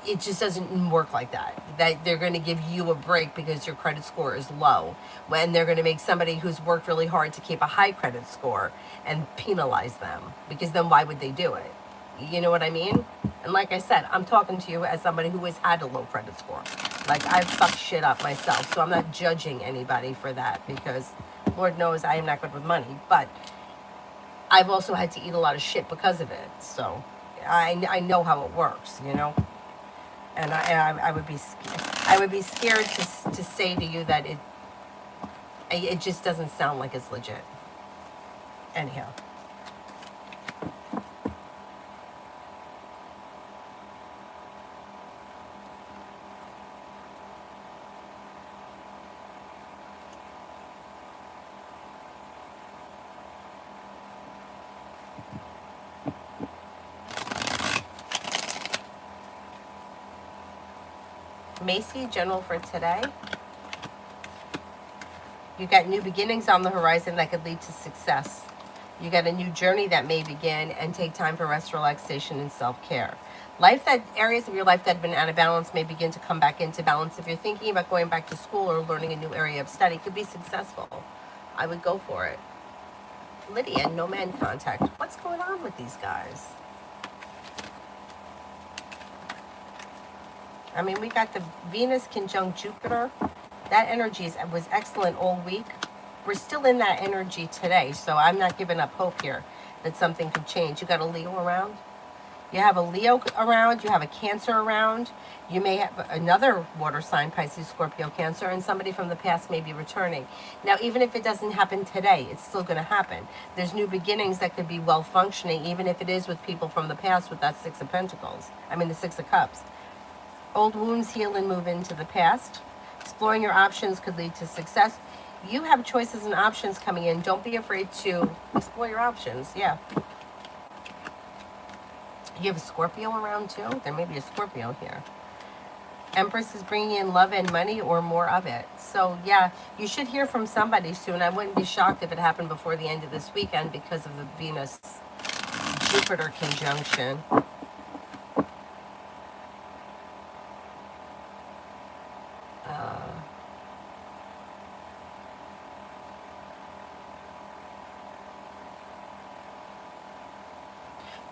it just doesn't work like that. That they're going to give you a break because your credit score is low, when they're going to make somebody who's worked really hard to keep a high credit score and penalize them, because then why would they do it? You know what I mean? And like I said, I'm talking to you as somebody who has had a low credit score. Like, I've fucked shit up myself, so I'm not judging anybody for that, because Lord knows I am not good with money, but I've also had to eat a lot of shit because of it. So I know how it works, you know? And I would be scared to say to you that it just doesn't sound like it's legit. Anyhow. Macy, general for today. You got new beginnings on the horizon that could lead to success. You got a new journey that may begin, and take time for rest, relaxation, and self-care. Areas of your life that have been out of balance may begin to come back into balance. If you're thinking about going back to school or learning a new area of study, could be successful. I would go for it. Lydia, no man contact. What's going on with these guys? I mean, we got the Venus conjunct Jupiter. That energy was excellent all week. We're still in that energy today, so I'm not giving up hope here that something could change. You got a Leo around. You have a Leo around. You have a Cancer around. You may have another water sign, Pisces, Scorpio, Cancer, and somebody from the past may be returning. Now, even if it doesn't happen today, it's still going to happen. There's new beginnings that could be well functioning, even if it is with people from the past, with that Six of Pentacles. I mean, the Six of Cups. Old wounds heal and move into the past. Exploring your options could lead to success. You have choices and options coming in. Don't be afraid to explore your options. Yeah. You have a Scorpio around too? There may be a Scorpio here. Empress is bringing in love and money, or more of it. So yeah, you should hear from somebody soon. I wouldn't be shocked if it happened before the end of this weekend, because of the Venus-Jupiter conjunction.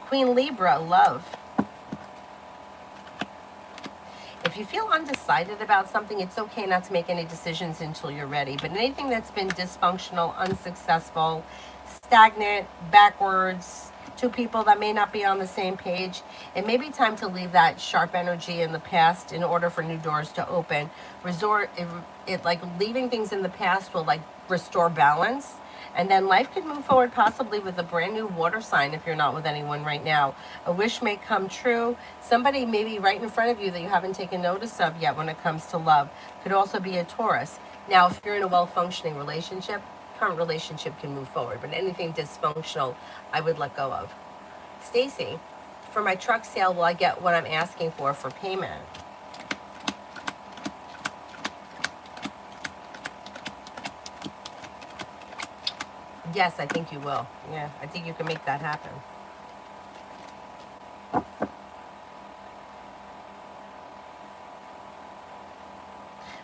Queen Libra, love. If you feel undecided about something, it's okay not to make any decisions until you're ready. But anything that's been dysfunctional, unsuccessful, stagnant, backwards, two people that may not be on the same page, it may be time to leave that sharp energy in the past in order for new doors to open. It like leaving things in the past will like restore balance. And then life could move forward possibly with a brand new water sign if you're not with anyone right now. A wish may come true. Somebody maybe right in front of you that you haven't taken notice of yet when it comes to love. Could also be a Taurus. Now, if you're in a well-functioning relationship, current relationship can move forward. But anything dysfunctional, I would let go of. Stacy, for my truck sale, will I get what I'm asking for payment? Yes, I think you will. Yeah, I think you can make that happen.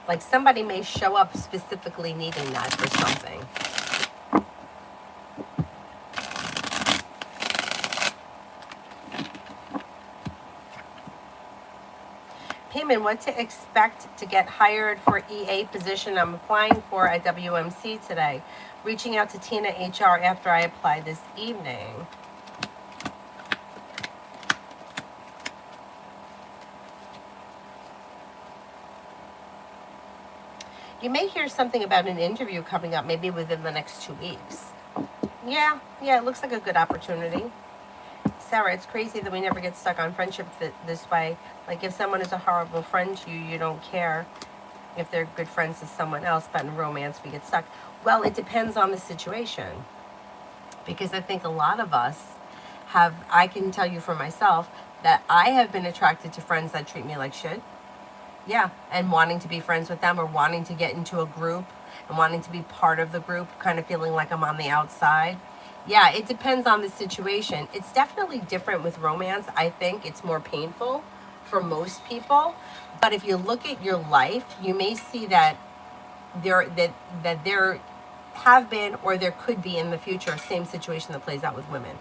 Like somebody may show up specifically needing that for something. Payment, what to expect to get hired for EA position I'm applying for at WMC today. Reaching out to Tina HR after I apply this evening. You may hear something about an interview coming up maybe within the next 2 weeks. Yeah, it looks like a good opportunity. Sarah, it's crazy that we never get stuck on friendship this way. Like if someone is a horrible friend to you, you don't care if they're good friends to someone else, but in romance we get stuck. Well, it depends on the situation. Because I think a lot of us I can tell you for myself, that I have been attracted to friends that treat me like shit. Yeah, and wanting to be friends with them or wanting to get into a group and wanting to be part of the group, kind of feeling like I'm on the outside. Yeah, it depends on the situation. It's definitely different with romance. I think it's more painful for most people. But if you look at your life, you may see that there have been or there could be in the future same situation that plays out with women.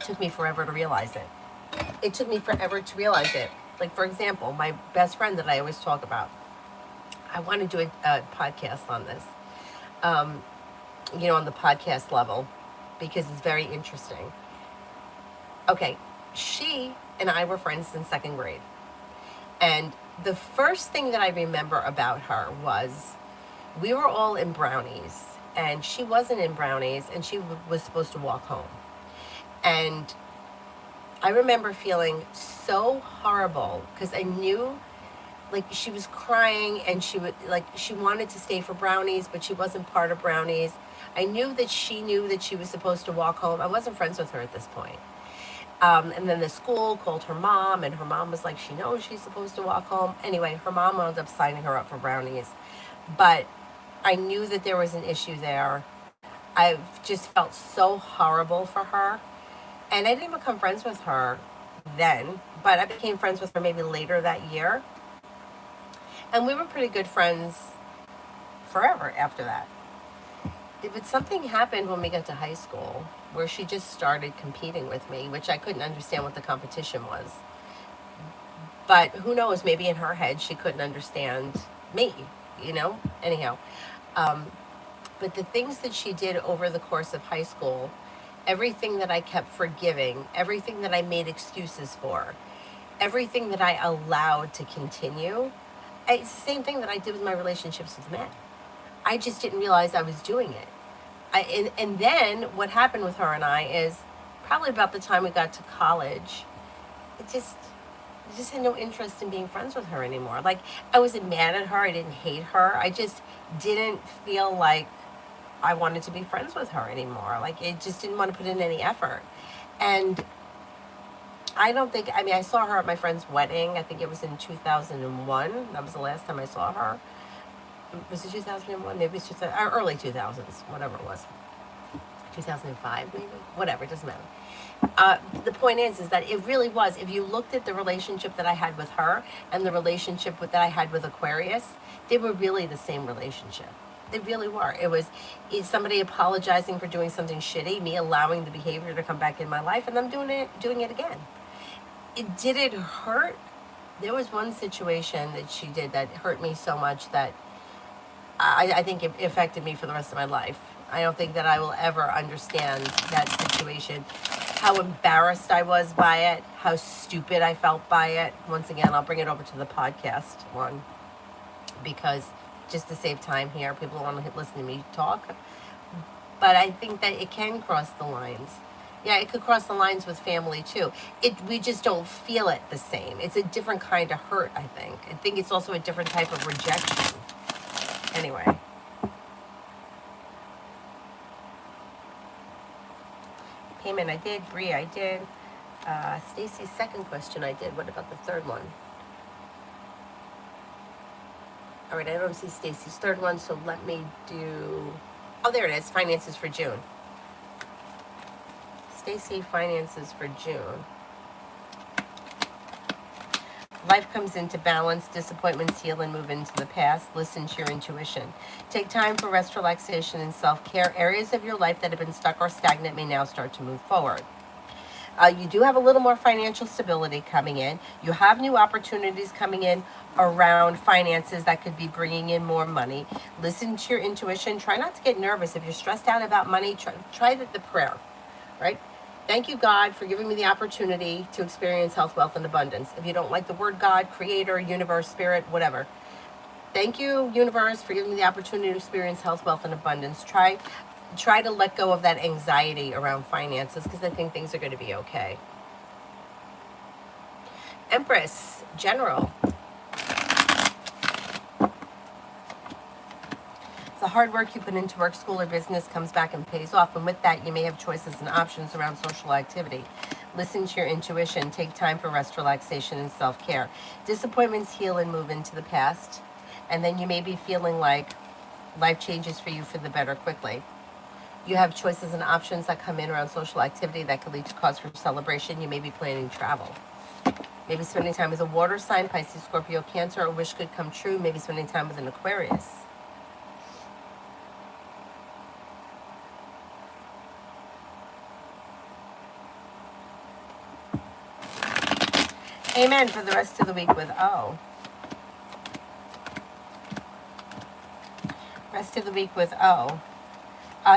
It took me forever to realize it. Like, for example, my best friend that I always talk about, I want to do a podcast on this, on the podcast level, because it's very interesting. Okay, she and I were friends since second grade. And the first thing that I remember about her was we were all in Brownies, and she wasn't in Brownies, and she was supposed to walk home. And I remember feeling so horrible because I knew, like, she was crying and she wanted to stay for Brownies, but she wasn't part of Brownies. I knew that she was supposed to walk home. I wasn't friends with her at this point. And then the school called her mom, and her mom was like, she knows she's supposed to walk home. Anyway, her mom wound up signing her up for Brownies. But I knew that there was an issue there. I just felt so horrible for her. And I didn't become friends with her then, but I became friends with her maybe later that year. And we were pretty good friends forever after that. But something happened when we got to high school where she just started competing with me, which I couldn't understand what the competition was. But who knows, maybe in her head she couldn't understand me, Anyhow, but the things that she did over the course of high school, everything that I kept forgiving, everything that I made excuses for, everything that I allowed to continue, it's the same thing that I did with my relationships with men. I just didn't realize I was doing it. And then what happened with her and I is probably about the time we got to college, I just had no interest in being friends with her anymore. Like, I wasn't mad at her. I didn't hate her. I just didn't feel like I wanted to be friends with her anymore. Like, it just didn't want to put in any effort. And I saw her at my friend's wedding. I think it was in 2001. That was the last time I saw her. Was it 2001? Maybe it's early 2000s, whatever it was. 2005, maybe? Whatever, it doesn't matter. The point is that it really was, if you looked at the relationship that I had with her and the relationship that I had with Aquarius, they were really the same relationship. They really were. It was somebody apologizing for doing something shitty, me allowing the behavior to come back in my life, and them doing it again. Did it hurt? There was one situation that she did that hurt me so much that I think it affected me for the rest of my life. I don't think that I will ever understand that situation. How embarrassed I was by it, how stupid I felt by it. Once again, I'll bring it over to the podcast one, because just to save time here, people want to listen to me talk. But I think that it can cross the lines. Yeah, it could cross the lines with family too. We just don't feel it the same. It's a different kind of hurt, I think. I think it's also a different type of rejection. Anyway. Payment I did, Bree I did. Stacy's second question I did. What about the third one? All right, I don't see Stacy's third one, so let me do... Oh, there it is, finances for June. Stacy, finances for June. Life comes into balance, disappointments heal and move into the past. Listen to your intuition. Take time for rest, relaxation, and self-care. Areas of your life that have been stuck or stagnant may now start to move forward. You do have a little more financial stability coming in. You have new opportunities coming in around finances that could be bringing in more money. Listen to your intuition. Try not to get nervous. If you're stressed out about money, try the prayer, right? Thank you, God, for giving me the opportunity to experience health, wealth, and abundance. If you don't like the word God, creator, universe, spirit, whatever. Thank you, universe, for giving me the opportunity to experience health, wealth, and abundance. Try to let go of that anxiety around finances, because I think things are going to be okay. Empress, General. The hard work you put into work, school, or business comes back and pays off. And with that, you may have choices and options around social activity. Listen to your intuition. Take time for rest, relaxation, and self-care. Disappointments heal and move into the past. And then you may be feeling like life changes for you for the better quickly. You have choices and options that come in around social activity that could lead to cause for celebration. You may be planning travel. Maybe spending time with a water sign, Pisces, Scorpio, Cancer. A wish could come true. Maybe spending time with an Aquarius. Amen for the rest of the week with O. Rest of the week with O.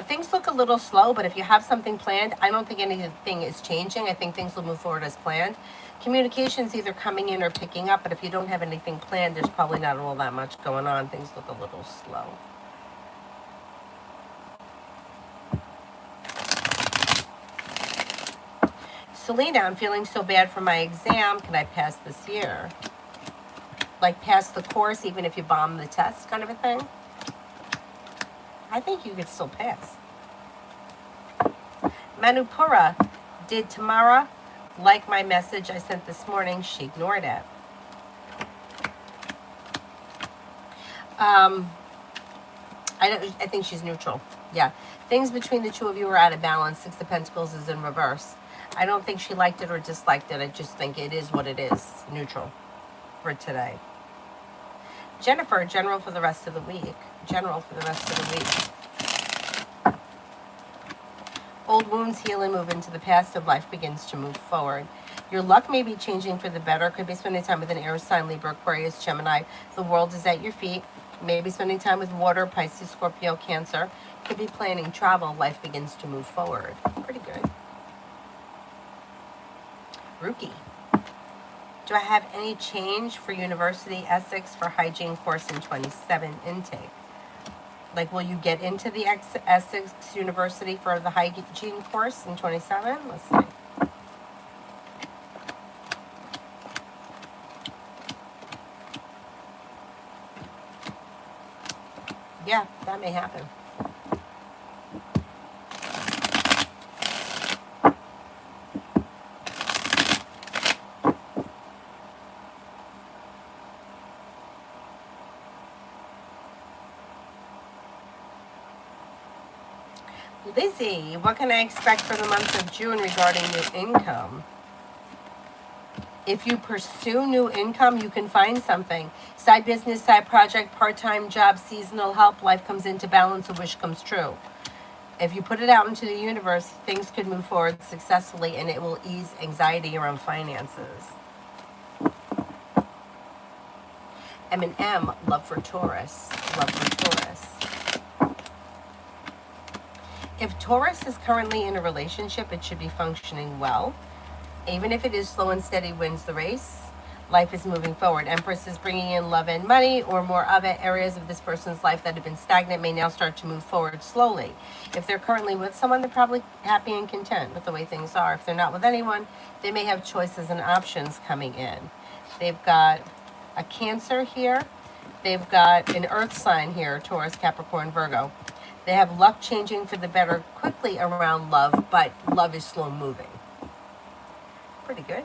Things look a little slow, but if you have something planned, I don't think anything is changing. I think things will move forward as planned. Communication's either coming in or picking up, but if you don't have anything planned, there's probably not all that much going on. Things look a little slow. Selena, I'm feeling so bad for my exam. Can I pass this year? Like pass the course even if you bomb the test kind of a thing? I think you could still pass. Manupura, did Tamara like my message I sent this morning? She ignored it. I think she's neutral. Yeah. Things between the two of you are out of balance. Six of Pentacles is in reverse. I don't think she liked it or disliked it. I just think it is what it is. Neutral for today. Jennifer, general for the rest of the week. General for the rest of the week. Old wounds heal and move into the past, and life begins to move forward. Your luck may be changing for the better. Could be spending time with an air sign, Libra, Aquarius, Gemini. The world is at your feet. Maybe spending time with water, Pisces, Scorpio, Cancer. Could be planning travel. Life begins to move forward. Pretty good. Rookie. Do I have any change for University Essex for hygiene course in 27 intake? Like, will you get into the Essex University for the hygiene course in 27? Let's see. Yeah, that may happen. Lizzie, what can I expect for the month of June regarding your income? If you pursue new income, you can find something. Side business, side project, part-time job, seasonal help, life comes into balance, a wish comes true. If you put it out into the universe, things could move forward successfully and it will ease anxiety around finances. M&M, love for Taurus. Love for Taurus. If Taurus is currently in a relationship, it should be functioning well. Even if it is slow and steady wins the race, life is moving forward. Empress is bringing in love and money, or more of it. Areas of this person's life that have been stagnant may now start to move forward slowly. If they're currently with someone, they're probably happy and content with the way things are. If they're not with anyone, they may have choices and options coming in. They've got a Cancer here. They've got an Earth sign here, Taurus, Capricorn, Virgo. They have luck changing for the better quickly around love, but love is slow moving. Pretty good.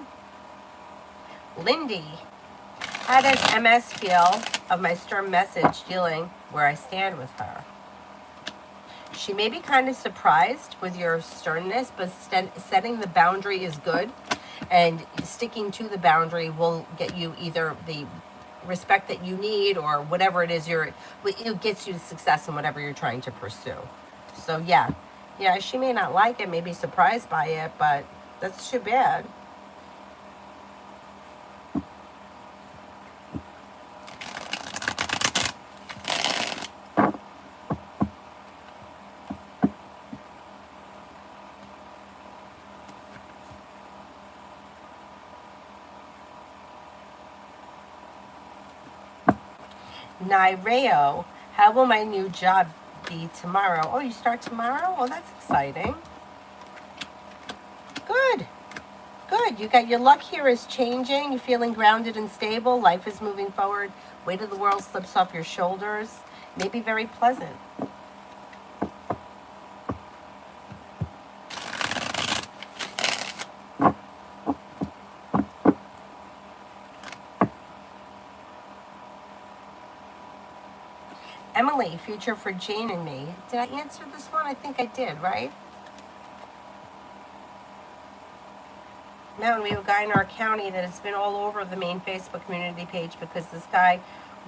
Lindy, how does MS feel of my stern message dealing where I stand with her? She may be kind of surprised with your sternness, but setting the boundary is good, and sticking to the boundary will get you either the respect that you need or whatever it is it gets you to success in whatever you're trying to pursue. So yeah, she may not like it, may be surprised by it, but that's too bad. Nireo, how will my new job be tomorrow? Oh, you start tomorrow? Oh, that's exciting. Good. Good. You got your luck here is changing. You're feeling grounded and stable. Life is moving forward. Weight of the world slips off your shoulders. May be very pleasant. Emily, future for Jane and me. Did I answer this one? I think I did, right? Now, we have a guy in our county that has been all over the main Facebook community page because this guy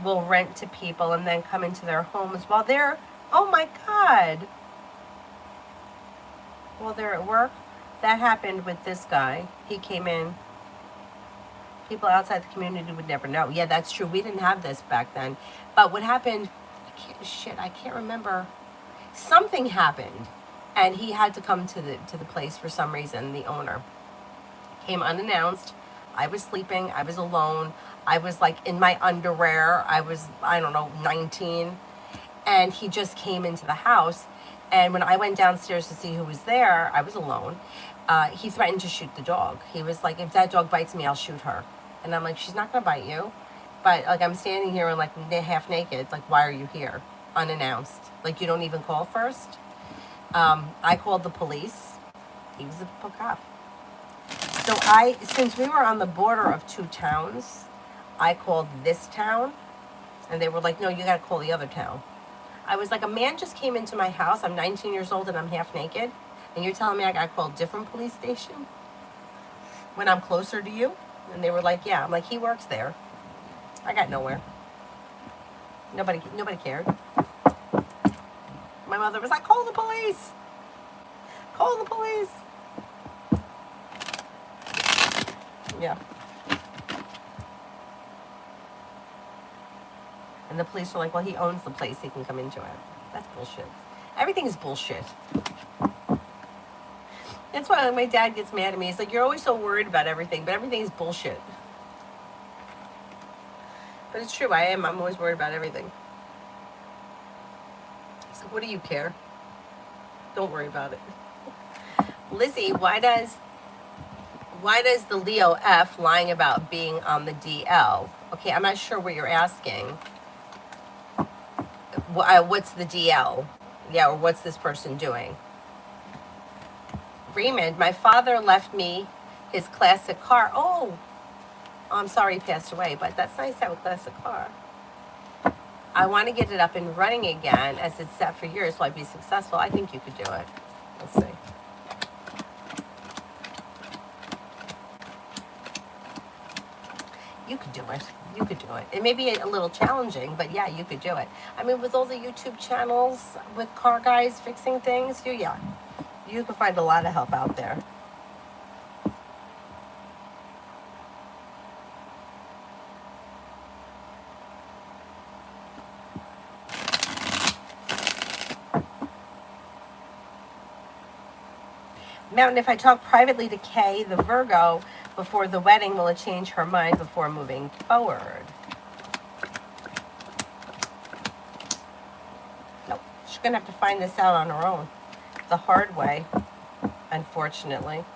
will rent to people and then come into their homes while they're, oh my God, while they're at work. That happened with this guy. He came in. People outside the community would never know. Yeah, that's true. We didn't have this back then. But what happened, I can't remember. Something happened, and he had to come to the place for some reason. The owner came unannounced. I was sleeping. I was alone. I was like in my underwear. I was, I don't know, 19. And he just came into the house. And when I went downstairs to see who was there, I was alone. He threatened to shoot the dog. He was like, if that dog bites me, I'll shoot her. And I'm like, she's not going to bite you. But like, I'm standing here and like half naked. Like, why are you here? Unannounced. Like, you don't even call first. I called the police. He was a cop. So since we were on the border of two towns, I called this town, and they were like, no, you got to call the other town. I was like, a man just came into my house. I'm 19 years old and I'm half naked. And you're telling me I got to call a different police station when I'm closer to you? And they were like, yeah. I'm like, he works there. I got nowhere. Nobody cared. My mother was like, call the police. Call the police. Yeah. And the police were like, well, he owns the place. He can come into it. That's bullshit. Everything is bullshit. That's why my dad gets mad at me. He's like, you're always so worried about everything, but everything is bullshit. But it's true, I am. I'm always worried about everything. He's like, what do you care? Don't worry about it. Lizzie, why does the Leo F lying about being on the DL? Okay, I'm not sure what you're asking. What's the DL? Yeah, or what's this person doing? Raymond, my father left me his classic car. Oh, I'm sorry he passed away, but that's nice to have a classic car. I want to get it up and running again as it's set for years. Will I be successful? I think you could do it. Let's see. You could do it. You could do it. It may be a little challenging, but yeah, you could do it. I mean, with all the YouTube channels with car guys fixing things, you can find a lot of help out there. Mountain, if I talk privately to Kay, the Virgo, before the wedding, will it change her mind before moving forward? Nope. She's going to have to find this out on her own. The hard way, unfortunately.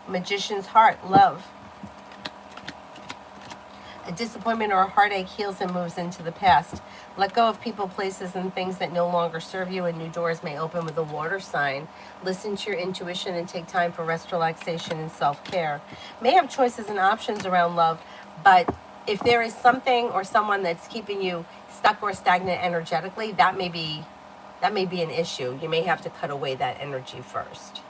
Magician's heart, love. A disappointment or a heartache heals and moves into the past. Let go of people, places, and things that no longer serve you, and new doors may open with a water sign. Listen to your intuition and take time for rest, relaxation, and self-care. May have choices and options around love, but if there is something or someone that's keeping you stuck or stagnant energetically, that may be an issue. You may have to cut away that energy first.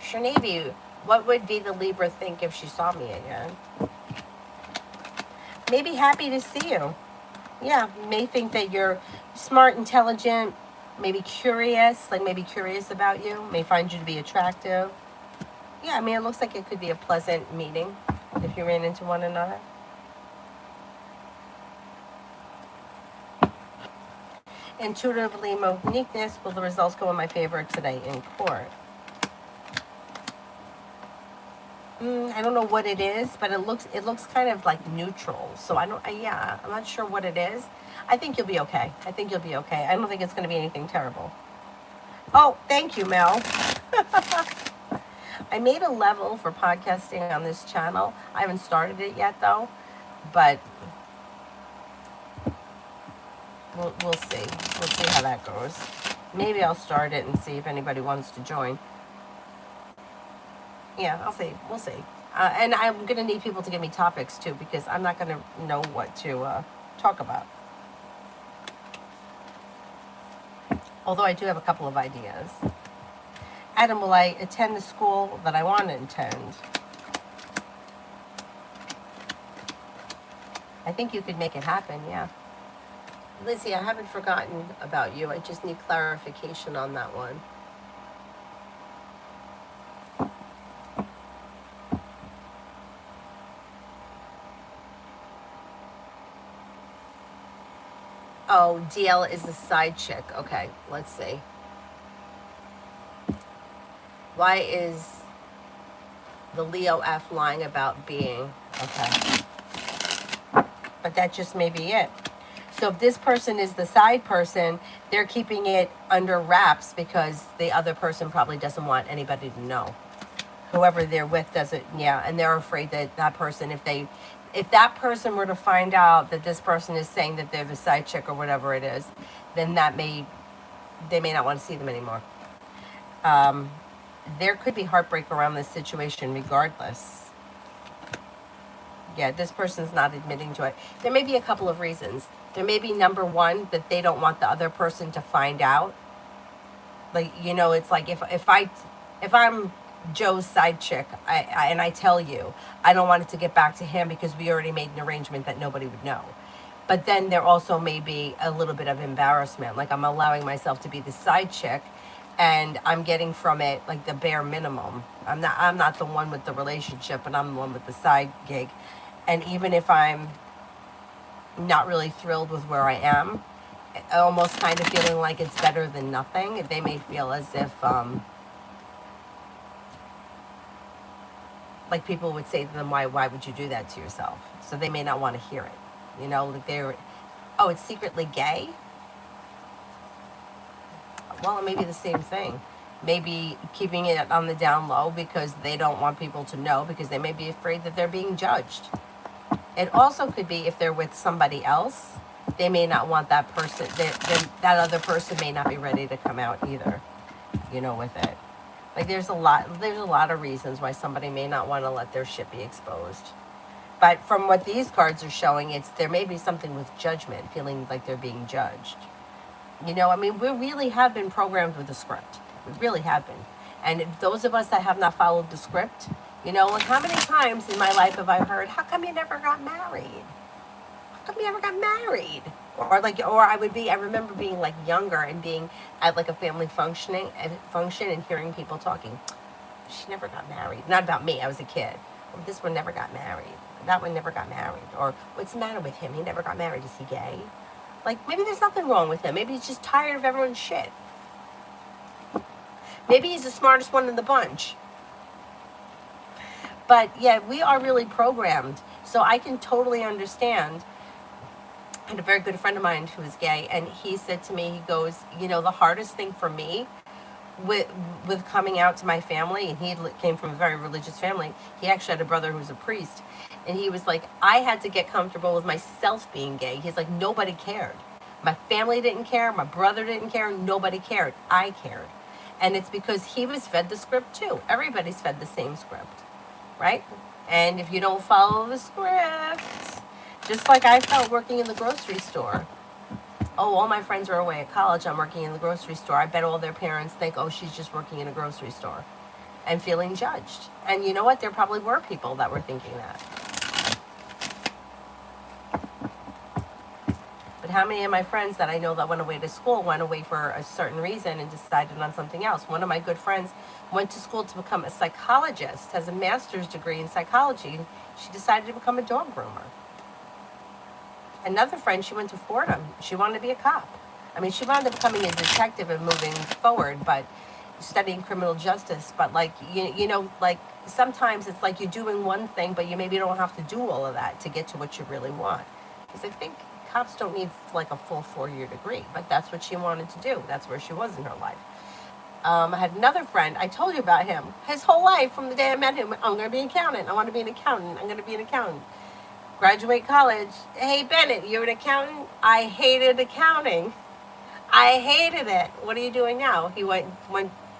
Shanavi, what would Vita Libra think if she saw me again? Maybe happy to see you. Yeah, may think that you're smart, intelligent, maybe curious, like maybe curious about you, may find you to be attractive. Yeah, I mean, it looks like it could be a pleasant meeting if you ran into one another. Intuitively, uniqueness, will the results go in my favor today in court? I don't know what it is, but it looks kind of like neutral. So I'm not sure what it is. I think you'll be okay. I think you'll be okay. I don't think it's going to be anything terrible. Oh, thank you, Mel. I made a level for podcasting on this channel. I haven't started it yet, though, but we'll see. We'll see how that goes. Maybe I'll start it and see if anybody wants to join. Yeah, I'll see. We'll see. And I'm going to need people to give me topics, too, because I'm not going to know what to talk about. Although I do have a couple of ideas. Adam, will I attend the school that I want to attend? I think you could make it happen, yeah. Lizzie, I haven't forgotten about you. I just need clarification on that one. Oh, DL is the side chick. Okay, let's see. Why is the Leo F lying about being? Okay. But that just may be it. So if this person is the side person, they're keeping it under wraps because the other person probably doesn't want anybody to know. Whoever they're with doesn't, yeah, and they're afraid that that person, if that person were to find out that this person is saying that they're the side chick or whatever it is, then they may not want to see them anymore. There could be heartbreak around this situation regardless. Yeah, this person's not admitting to it. There may be a couple of reasons. There may be number one, that they don't want the other person to find out. Like, you know, it's like if I'm Joe's side chick, and I tell you, I don't want it to get back to him because we already made an arrangement that nobody would know. But then there also may be a little bit of embarrassment. Like I'm allowing myself to be the side chick and I'm getting from it like the bare minimum. I'm not the one with the relationship, but I'm the one with the side gig. And even if I'm not really thrilled with where I am, almost kind of feeling like it's better than nothing, they may feel as if like people would say to them, why would you do that to yourself? So they may not want to hear it. You know, like oh, it's secretly gay? Well, it may be the same thing. Maybe keeping it on the down low because they don't want people to know because they may be afraid that they're being judged. It also could be if they're with somebody else, they may not want that person, that other person may not be ready to come out either, you know, with it. Like there's a lot of reasons why somebody may not want to let their shit be exposed. But from what these cards are showing, it's there may be something with judgment, feeling like they're being judged. You know, I mean, we really have been programmed with a script. We really have been. And those of us that have not followed the script, you know, like how many times in my life have I heard, how come you never got married? How come you never got married? Or like, or I remember being like younger and being at like a family function and hearing people talking. She never got married. Not about me, I was a kid. Oh, this one never got married. That one never got married. Or what's the matter with him? He never got married. Is he gay? Like, maybe there's nothing wrong with him. Maybe he's just tired of everyone's shit. Maybe he's the smartest one in the bunch. But yeah, we are really programmed. So I can totally understand. I had a very good friend of mine who is gay, and he said to me, he goes, you know, the hardest thing for me with coming out to my family, and he came from a very religious family. He actually had a brother who was a priest, and he was like, I had to get comfortable with myself being gay. He's like, nobody cared. My family didn't care. My brother didn't care. Nobody cared. I cared. And it's because he was fed the script too. Everybody's fed the same script, right? And if you don't follow the script, just like I felt working in the grocery store. Oh, all my friends are away at college. I'm working in the grocery store. I bet all their parents think, oh, she's just working in a grocery store, and feeling judged. And you know what? There probably were people that were thinking that. But how many of my friends that I know that went away to school went away for a certain reason and decided on something else? One of my good friends went to school to become a psychologist, has a master's degree in psychology. She decided to become a dog groomer. Another friend, she went to Fordham. She wanted to be a cop. I mean, she wound up becoming a detective and moving forward, but studying criminal justice. But like, you know, like sometimes it's like you're doing one thing, but you maybe don't have to do all of that to get to what you really want. Because I think cops don't need like a full 4-year degree, but that's what she wanted to do. That's where she was in her life. I had another friend, I told you about him. His whole life, from the day I met him, I'm going to be an accountant. I want to be an accountant. I'm going to be an accountant. Graduate college. Hey, Bennett, you're an accountant? I hated accounting. I hated it. What are you doing now? He went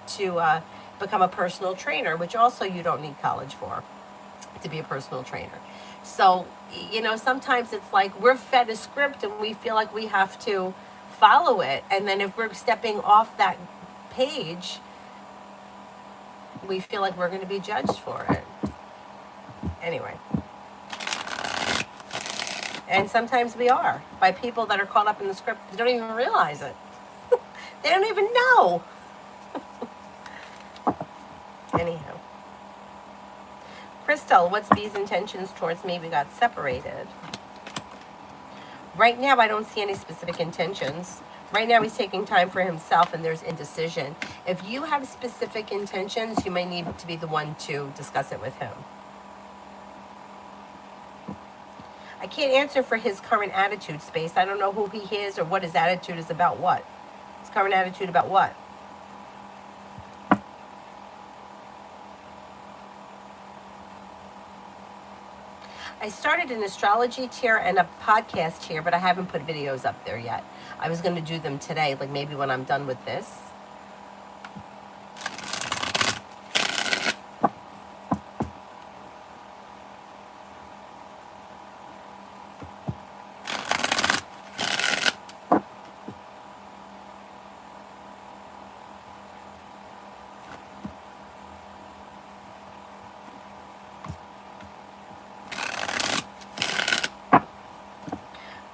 to become a personal trainer, which also you don't need college for, to be a personal trainer. So, you know, sometimes it's like we're fed a script and we feel like we have to follow it. And then if we're stepping off that page, we feel like we're going to be judged for it. Anyway. And sometimes we are, by people that are caught up in the script. They don't even realize it. They don't even know. Anyhow. Crystal, what's B's intentions towards me? We got separated. Right now, I don't see any specific intentions. Right now, he's taking time for himself and there's indecision. If you have specific intentions, you may need to be the one to discuss it with him. I can't answer for his current attitude, Space. I don't know who he is or what his attitude is about what. His current attitude about what? I started an astrology tier and a podcast tier, but I haven't put videos up there yet. I was going to do them today, like maybe when I'm done with this.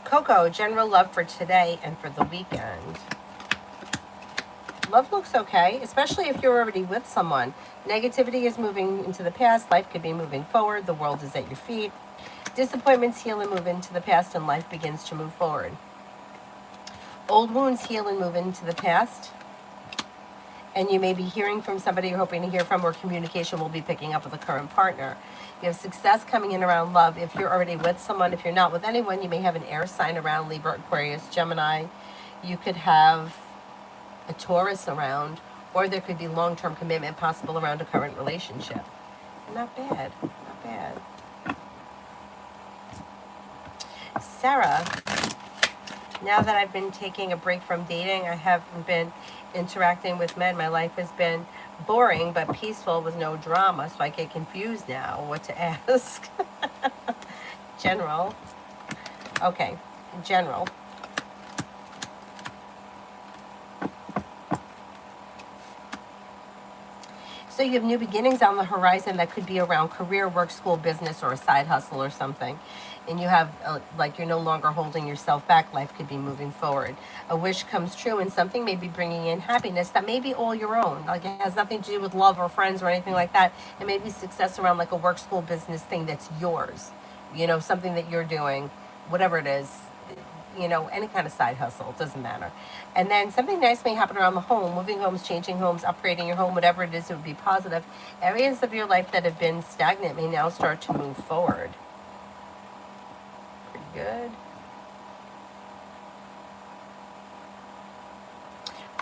Coco, general love for today and for the weekend. Love looks okay, especially if you're already with someone. Negativity is moving into the past. Life could be moving forward. The world is at your feet. Disappointments heal and move into the past, and life begins to move forward. Old wounds heal and move into the past. And you may be hearing from somebody you're hoping to hear from, or communication will be picking up with a current partner. You have success coming in around love. If you're already with someone, if you're not with anyone, you may have an air sign around, Libra, Aquarius, Gemini. You could have a Taurus around, or there could be long-term commitment possible around a current relationship. Not bad, not bad. Sarah, now that I've been taking a break from dating, I haven't been interacting with men. My life has been Boring but peaceful with no drama, so I get confused now what to ask. General. Okay, general. So you have new beginnings on the horizon that could be around career, work, school, business, or a side hustle or something. And you have, like, you're no longer holding yourself back. Life could be moving forward. A wish comes true, and something may be bringing in happiness that may be all your own. Like, it has nothing to do with love or friends or anything like that. It may be success around, like, a work, school, business thing that's yours. You know, something that you're doing, whatever it is, you know, any kind of side hustle, it doesn't matter. And then something nice may happen around the home, moving homes, changing homes, upgrading your home, whatever it is, it would be positive. Areas of your life that have been stagnant may now start to move forward. Pretty good.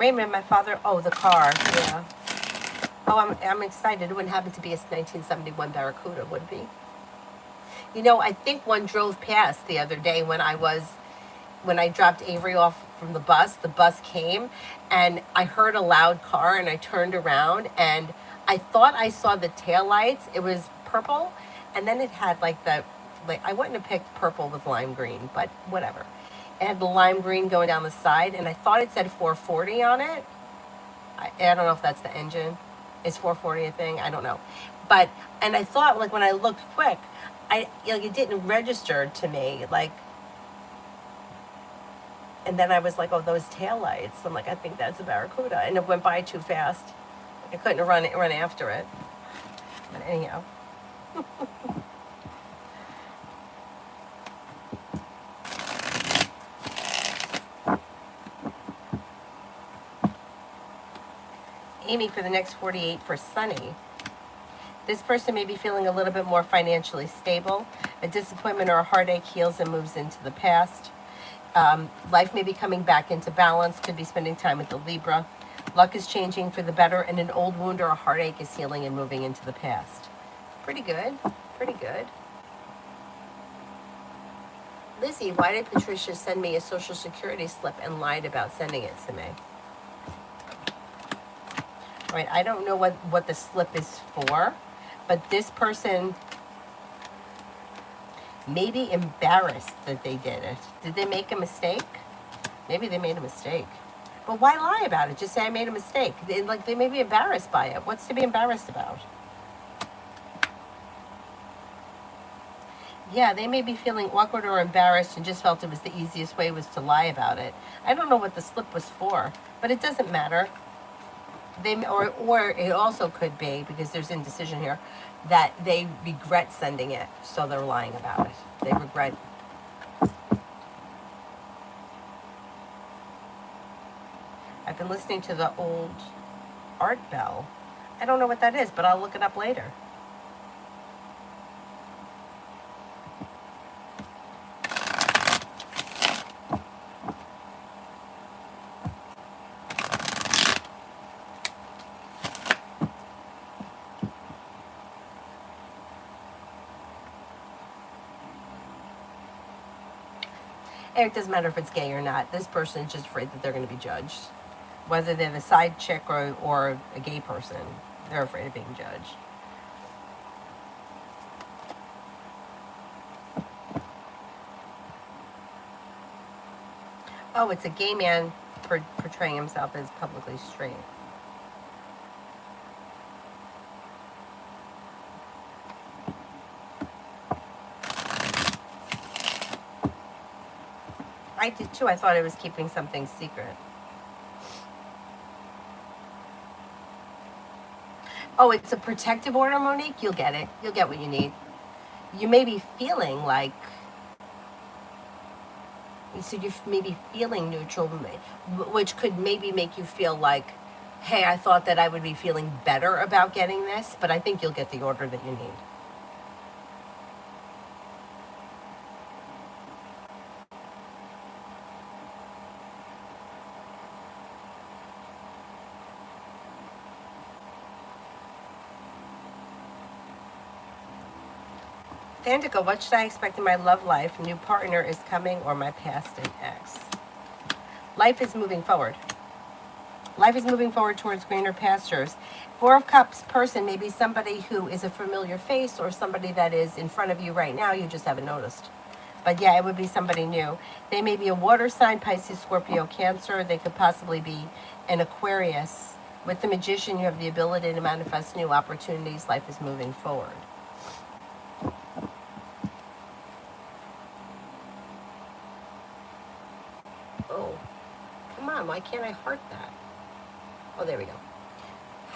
Raymond, my father, oh, the car, yeah. Oh, I'm excited. It wouldn't happen to be a 1971 Barracuda, would it be? You know, I think one drove past the other day when I dropped Avery off from the bus came and I heard a loud car and I turned around and I thought I saw the taillights. It was purple and then it had like I wouldn't have picked purple with lime green, but whatever. It had the lime green going down the side and I thought it said 440 on it. I don't know if that's the engine. Is 440 a thing? I don't know. But, and I thought, like, when I looked quick, it didn't register to me, like, and then I was like, oh, those taillights. I'm like, I think that's a Barracuda. And it went by too fast. I couldn't run after it. But anyhow. Amy, for the next 48 for Sunny. This person may be feeling a little bit more financially stable. A disappointment or a heartache heals and moves into the past. Life may be coming back into balance. Could be spending time with the Libra. Luck is changing for the better, and an old wound or a heartache is healing and moving into the past. Pretty good. Pretty good. Lizzie, why did Patricia send me a Social Security slip and lied about sending it to me? All right, I don't know what the slip is for, but this person may be embarrassed that they did it. Did they make a mistake? Maybe they made a mistake. But why lie about it? Just say I made a mistake. They may be embarrassed by it. What's to be embarrassed about? Yeah, they may be feeling awkward or embarrassed and just felt it was the easiest way was to lie about it. I don't know what the slip was for, but it doesn't matter. Or it also could be, because there's indecision here, that they regret sending it, so they're lying about it. They regret. I've been listening to the old Art Bell. I don't know what that is, but I'll look it up later. And it doesn't matter if it's gay or not. This person is just afraid that they're going to be judged. Whether they're the side chick or a gay person, they're afraid of being judged. Oh, it's a gay man portraying himself as publicly straight. I did too. I thought I was keeping something secret. Oh, it's a protective order, Monique? You'll get it. You'll get what you need. You may be feeling like, so you may be feeling neutral, which could maybe make you feel like, hey, I thought that I would be feeling better about getting this, but I think you'll get the order that you need. Indica, what should I expect in my love life? New partner is coming or my past and ex? Life is moving forward. Life is moving forward towards greener pastures. Four of Cups person may be somebody who is a familiar face or somebody that is in front of you right now. You just haven't noticed. But yeah, it would be somebody new. They may be a water sign, Pisces, Scorpio, Cancer. They could possibly be an Aquarius. With the Magician, you have the ability to manifest new opportunities. Life is moving forward. Oh, come on. Why can't I heart that? Oh, there we go.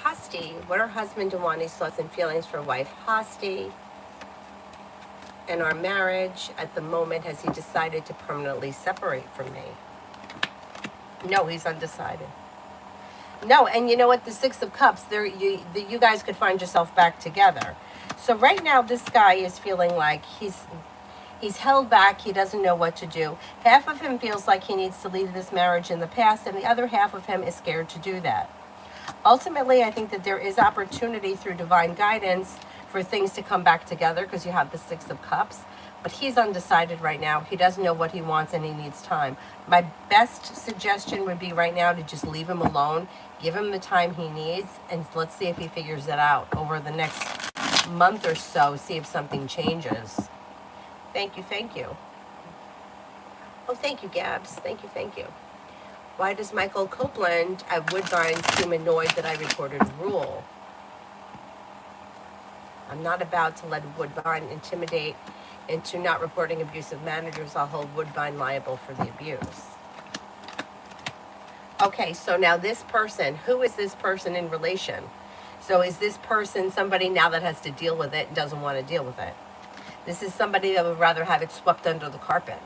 Hasti, what are husband Dewani's thoughts and feelings for wife Hasti? In our marriage, at the moment, has he decided to permanently separate from me? No, he's undecided. No, and you know what? The Six of Cups, you guys could find yourself back together. So right now, this guy is feeling like he's held back. He doesn't know what to do. Half of him feels like he needs to leave this marriage in the past, and the other half of him is scared to do that. Ultimately, I think that there is opportunity through divine guidance for things to come back together because you have the Six of Cups. But he's undecided right now. He doesn't know what he wants and he needs time. My best suggestion would be right now to just leave him alone, give him the time he needs, and let's see if he figures it out over the next month or so, see if something changes. Thank you, thank you. Oh, thank you, Gabs. Thank you, thank you. Why does Michael Copeland at Woodbine seem annoyed that I recorded Rule? I'm not about to let Woodbine intimidate into not reporting abusive managers. I'll hold Woodbine liable for the abuse. Okay, so now this person, who is this person in relation? So is this person somebody now that has to deal with it and doesn't want to deal with it? This is somebody that would rather have it swept under the carpet.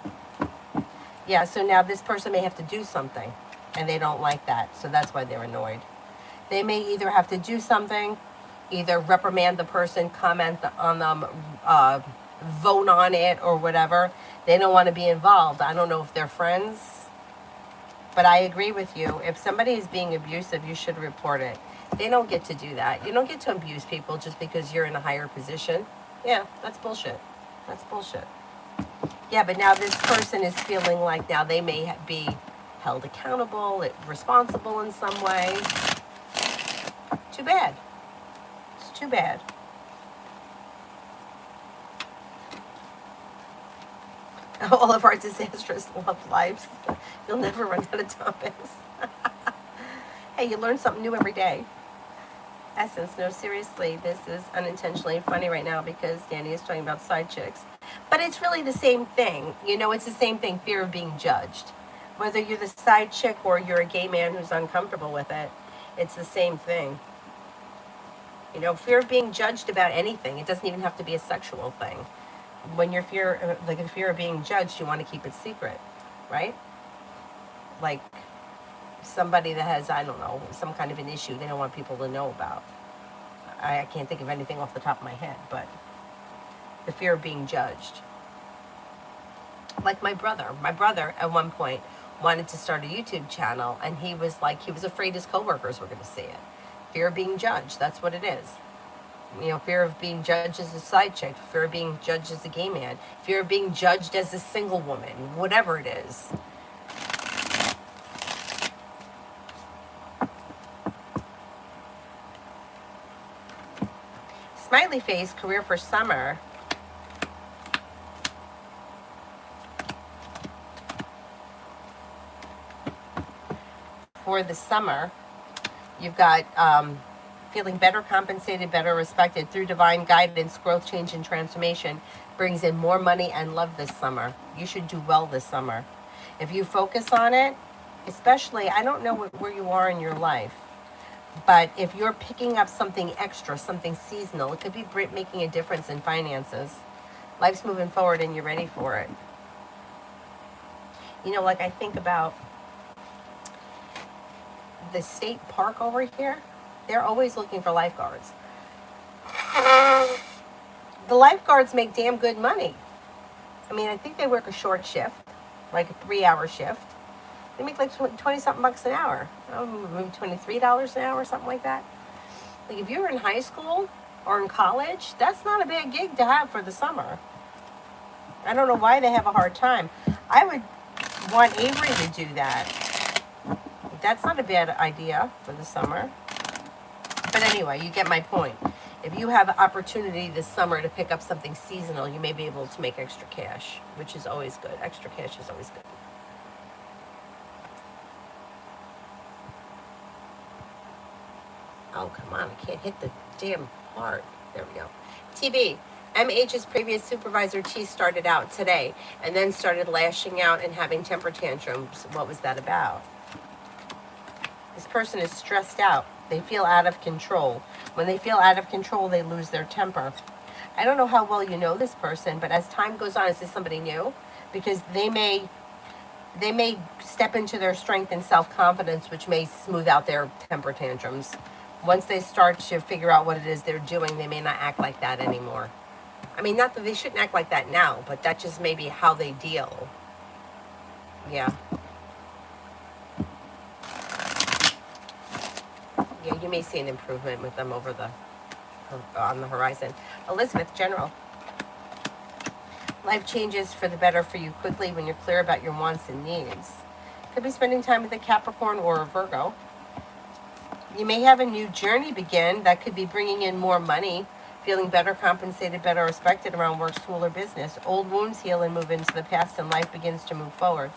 Yeah, so now this person may have to do something and they don't like that. So that's why they're annoyed. They may either have to do something, either reprimand the person, comment on them, vote on it or whatever. They don't want to be involved. I don't know if they're friends, but I agree with you. If somebody is being abusive, you should report it. They don't get to do that. You don't get to abuse people just because you're in a higher position. Yeah, that's bullshit. That's bullshit. Yeah, but now this person is feeling like now they may be held accountable, responsible in some way. Too bad. It's too bad. All of our disastrous love lives. You'll never run out of topics. Hey, you learn something new every day. Essence, no, seriously, this is unintentionally funny right now because Danny is talking about side chicks. But it's really the same thing. You know, it's the same thing, fear of being judged. Whether you're the side chick or you're a gay man who's uncomfortable with it, it's the same thing. You know, fear of being judged about anything. It doesn't even have to be a sexual thing. When you're fear of being judged, you want to keep it secret, right? Like somebody that has, I don't know, some kind of an issue they don't want people to know about. I can't think of anything off the top of my head, but the fear of being judged. Like my brother at one point wanted to start a YouTube channel, and he was afraid his coworkers were going to see it. Fear of being judged, that's what it is. You know, fear of being judged as a side chick, fear of being judged as a gay man, fear of being judged as a single woman, whatever it is. Smiley face, career for summer. For the summer, you've got feeling better compensated, better respected through divine guidance, growth, change, and transformation brings in more money and love this summer. You should do well this summer. If you focus on it, especially, I don't know where you are in your life, but if you're picking up something extra, something seasonal, it could be making a difference in finances. Life's moving forward and you're ready for it. You know, like I think about the state park over here, they're always looking for lifeguards. The lifeguards make damn good money. I mean, I think they work a short shift, like a 3-hour shift. They make like 20-something bucks an hour. Maybe $23 an hour, something like that. Like if you're in high school or in college, that's not a bad gig to have for the summer. I don't know why they have a hard time. I would want Avery to do that. That's not a bad idea for the summer. But anyway, you get my point. If you have opportunity this summer to pick up something seasonal, you may be able to make extra cash, which is always good. Extra cash is always good. Oh, come on. I can't hit the damn part. There we go. TB. MH's previous supervisor, T, started out today and then started lashing out and having temper tantrums. What was that about? This person is stressed out. They feel out of control. When they feel out of control, they lose their temper. I don't know how well you know this person, but as time goes on, is this somebody new? Because they may step into their strength and self-confidence, which may smooth out their temper tantrums. Once they start to figure out what it is they're doing, they may not act like that anymore. I mean, not that they shouldn't act like that now, but that just may be how they deal. Yeah. Yeah, you may see an improvement with them on the horizon. Elizabeth, General. Life changes for the better for you quickly when you're clear about your wants and needs. Could be spending time with a Capricorn or a Virgo. You may have a new journey begin that could be bringing in more money, feeling better compensated, better respected around work, school, or business. Old wounds heal and move into the past, and life begins to move forward.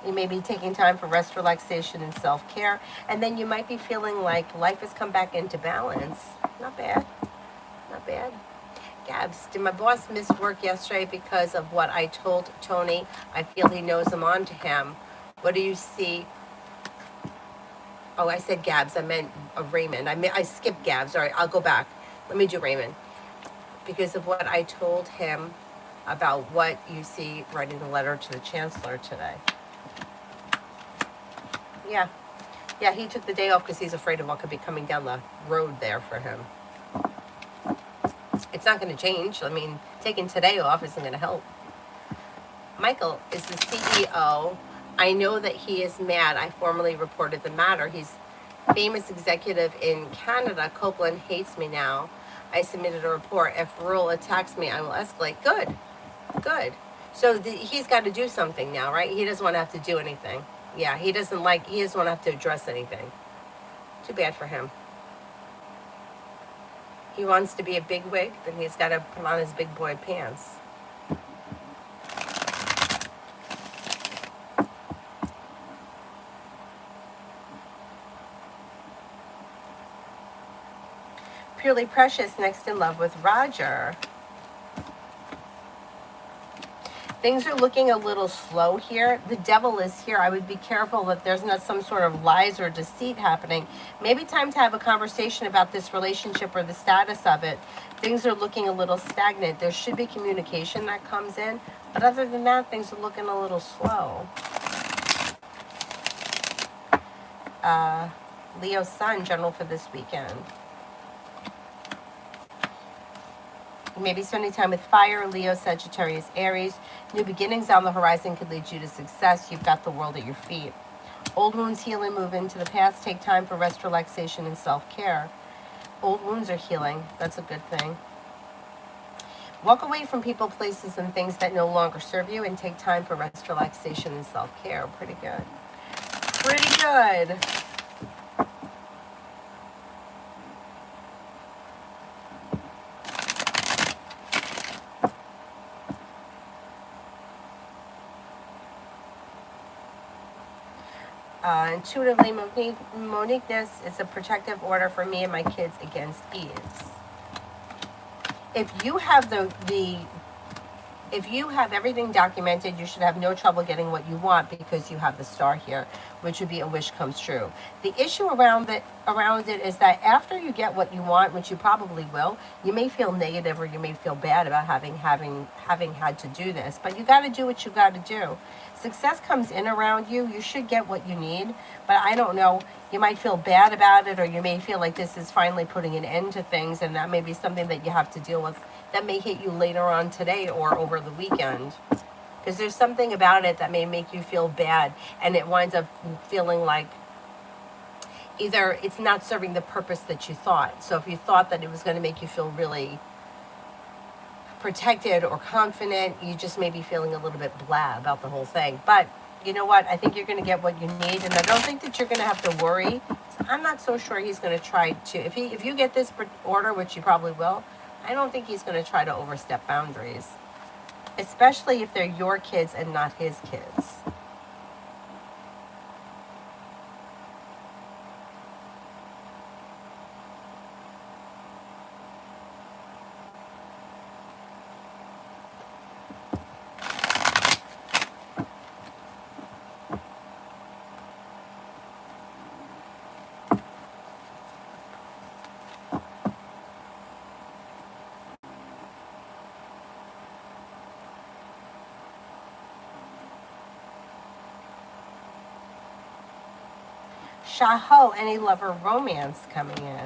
You may be taking time for rest, relaxation, and self-care, and then you might be feeling like life has come back into balance. Not bad. Not bad. Gabs, did my boss miss work yesterday because of what I told Tony? I feel he knows I'm on to him. What do you see? Oh, I said Gabs. I meant Raymond. I skipped Gabs. All right, I'll go back. Let me do Raymond. Because of what I told him about what you see writing the letter to the Chancellor today. Yeah. Yeah, he took the day off because he's afraid of what could be coming down the road there for him. It's not going to change. I mean, taking today off isn't going to help. Michael is the CEO. I know that he is mad. I formally reported the matter. He's famous executive in Canada. Copeland hates me now. I submitted a report. If Rule attacks me, I will escalate. Good. Good. So he's got to do something now, right? He doesn't want to have to do anything. Yeah, he doesn't want to have to address anything. Too bad for him. He wants to be a big wig, then he's got to put on his big boy pants. Purely Precious, next in love with Roger. Things are looking a little slow here. The devil is here. I would be careful that there's not some sort of lies or deceit happening. Maybe time to have a conversation about this relationship or the status of it. Things are looking a little stagnant. There should be communication that comes in. But other than that, things are looking a little slow. Leo Sun, general for this weekend. Maybe spending time with fire, Leo, Sagittarius, Aries. New beginnings on the horizon could lead you to success. You've got the world at your feet. Old wounds heal and move into the past. Take time for rest, relaxation, and self-care. Old wounds are healing. That's a good thing. Walk away from people, places, and things that no longer serve you and take time for rest, relaxation, and self-care. Pretty good. Pretty good. Intuitively, Monique, this is a protective order for me and my kids against eaves. If you have if you have everything documented, you should have no trouble getting what you want because you have the star here, which would be a wish comes true. The issue around it is that after you get what you want, which you probably will, you may feel negative or you may feel bad about having had to do this, but you got to do what you got to do. Success comes in around you. You should get what you need, but I don't know. You might feel bad about it, or you may feel like this is finally putting an end to things, and that may be something that you have to deal with. That may hit you later on today or over the weekend. Because there's something about it that may make you feel bad, and it winds up feeling like either it's not serving the purpose that you thought. So if you thought that it was going to make you feel really protected or confident, you just may be feeling a little bit blah about the whole thing. But You know what? I think you're going to get what you need, and I don't think that you're going to have to worry. I'm not so sure he's going to try to. If you get this order, which you probably will, I don't think he's going to try to overstep boundaries, especially if they're your kids and not his kids. Shaho, any lover romance coming in?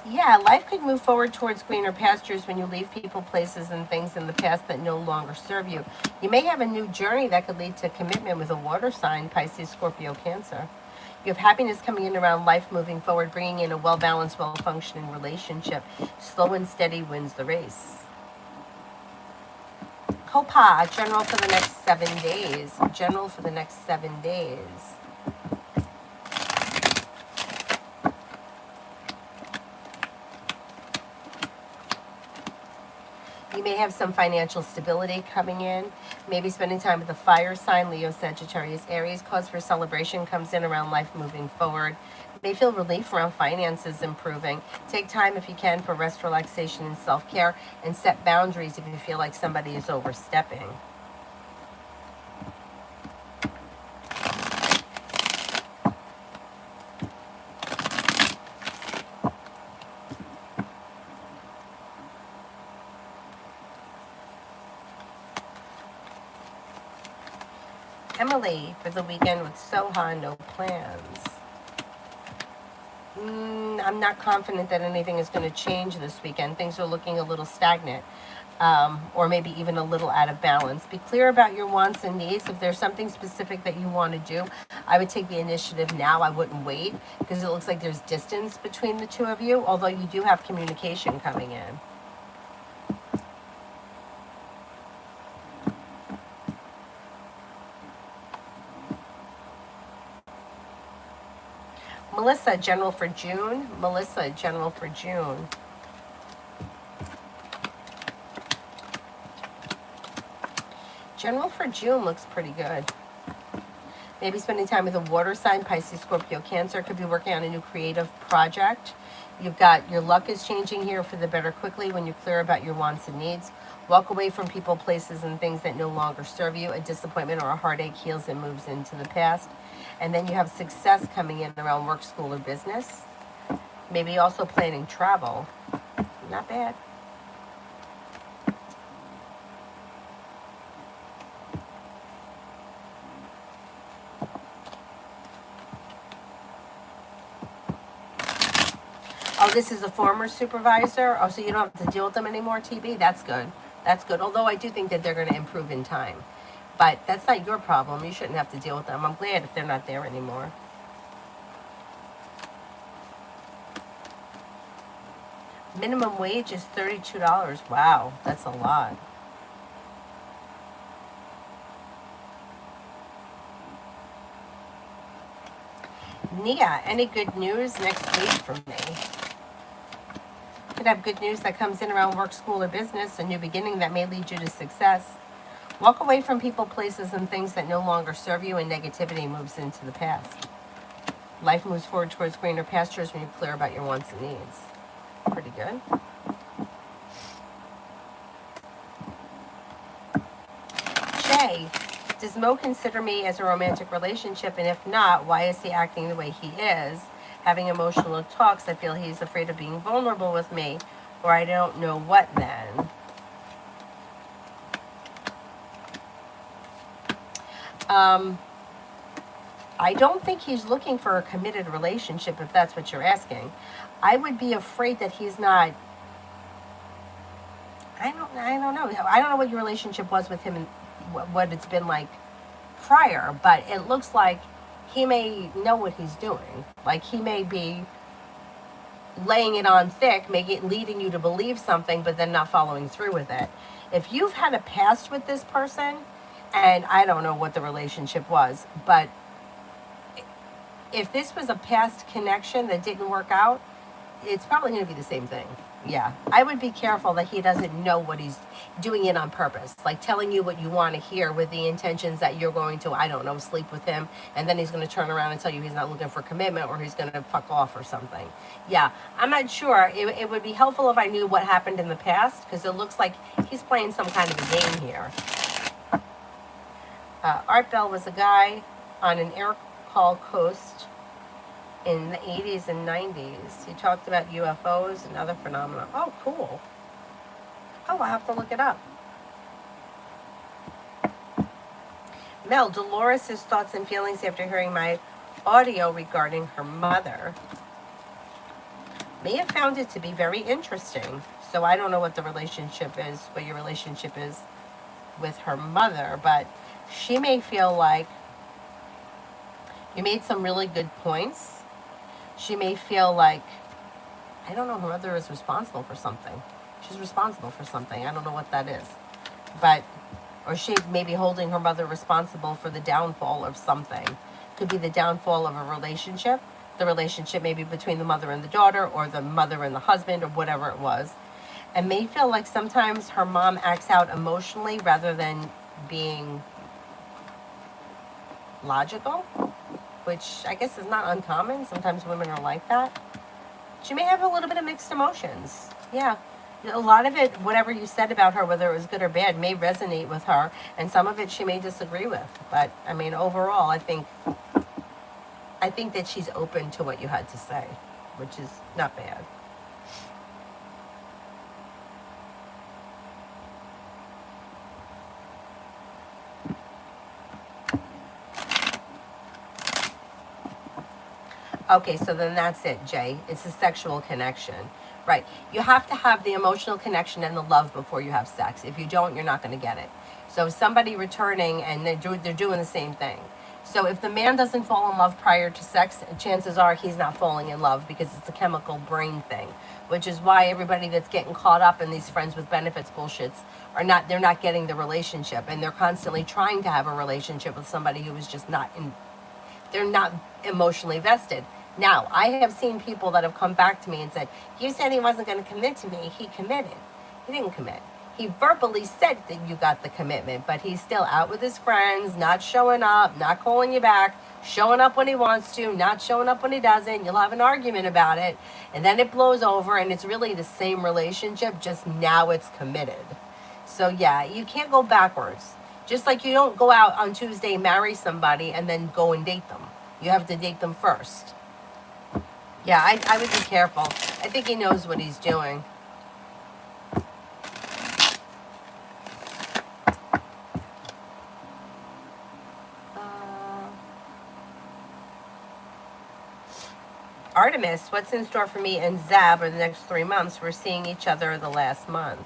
Yeah, life could move forward towards greener pastures when you leave people, places, and things in the past that no longer serve you. You may have a new journey that could lead to commitment with a water sign, Pisces, Scorpio, Cancer. You have happiness coming in around life moving forward, bringing in a well-balanced, well-functioning relationship. Slow and steady wins the race. Copa, general for the next 7 days. General for the next 7 days. You may have some financial stability coming in. Maybe spending time with the fire sign, Leo, Sagittarius, Aries. Cause for celebration comes in around life moving forward. You may feel relief around finances improving. Take time if you can for rest, relaxation, and self-care. And set boundaries if you feel like somebody is overstepping. Emily, for the weekend with Soha, no plans. I'm not confident that anything is going to change this weekend. Things are looking a little stagnant, or maybe even a little out of balance. Be clear about your wants and needs. If there's something specific that you want to do, I would take the initiative now. I wouldn't wait, because it looks like there's distance between the two of you, although you do have communication coming in. Melissa, general for June. Melissa, general for June. General for June looks pretty good. Maybe spending time with a water sign, Pisces, Scorpio, Cancer. Could be working on a new creative project. You've got your luck is changing here for the better quickly when you're clear about your wants and needs. Walk away from people, places, and things that no longer serve you. A disappointment or a heartache heals and moves into the past. And then you have success coming in around work, school, or business. Maybe also planning travel. Not bad. Oh, this is a former supervisor? Oh, so you don't have to deal with them anymore, TB? That's good. That's good. Although I do think that they're going to improve in time. But that's not your problem. You shouldn't have to deal with them. I'm glad if they're not there anymore. Minimum wage is $32. Wow, that's a lot. Nia, any good news next week for me? Could have good news that comes in around work, school, or business, a new beginning that may lead you to success. Walk away from people, places, and things that no longer serve you, and negativity moves into the past. Life moves forward towards greener pastures when you're clear about your wants and needs. Pretty good. Jay, does Mo consider me as a romantic relationship? And if not, why is he acting the way he is? Having emotional talks, I feel he's afraid of being vulnerable with me, or I don't know what then. I don't think he's looking for a committed relationship, if that's what you're asking. I would be afraid that he's not. I don't know. I don't know what your relationship was with him and what it's been like prior, but it looks like he may know what he's doing. Like he may be laying it on thick, leading you to believe something, but then not following through with it. If you've had a past with this person, And I don't know what the relationship was, but if this was a past connection that didn't work out, it's probably going to be the same thing. Yeah, I would be careful that he doesn't know what he's doing it on purpose, like telling you what you want to hear with the intentions that you're going to, I don't know, sleep with him, and then he's going to turn around and tell you he's not looking for commitment or he's going to fuck off or something. Yeah, I'm not sure. It would be helpful if I knew what happened in the past, because it looks like he's playing some kind of a game here. Art Bell was a guy on an air call coast in the 80s and 90s. He talked about UFOs and other phenomena. Oh, cool. Oh, I'll have to look it up. Mel, Dolores' thoughts and feelings after hearing my audio regarding her mother. May have found it to be very interesting. So I don't know what the relationship is, what your relationship is with her mother, but she may feel like you made some really good points. She may feel like, I don't know, her mother is responsible for something. She's responsible for something. I don't know what that is. But, or she may be holding her mother responsible for the downfall of something. Could be the downfall of a relationship. The relationship maybe between the mother and the daughter, or the mother and the husband, or whatever it was. And may feel like sometimes her mom acts out emotionally rather than being logical, which I guess is not uncommon. Sometimes women are like that. She may have a little bit of mixed emotions. Yeah. A lot of it, whatever you said about her, whether it was good or bad, may resonate with her. And some of it she may disagree with. But, I mean, overall, I think that she's open to what you had to say, which is not bad. Okay, so then that's it, Jay. It's a sexual connection. Right. You have to have the emotional connection and the love before you have sex. If you don't, you're not going to get it. So somebody returning and they're doing the same thing. So if the man doesn't fall in love prior to sex, chances are he's not falling in love, because it's a chemical brain thing, which is why everybody that's getting caught up in these friends with benefits bullshits they're not getting the relationship, and they're constantly trying to have a relationship with somebody who is just they're not emotionally vested. Now, I have seen people that have come back to me and said, you said he wasn't going to commit to me. He committed. He didn't commit. He verbally said that you got the commitment, but he's still out with his friends, not showing up, not calling you back, showing up when he wants to, not showing up when he doesn't. You'll have an argument about it, and then it blows over, and it's really the same relationship, just now it's committed. So yeah, you can't go backwards. Just like you don't go out on Tuesday, marry somebody, and then go and date them. You have to date them first. Yeah, I would be careful. I think he knows what he's doing. Artemis, what's in store for me and Zab in the next 3 months? We're seeing each other the last month.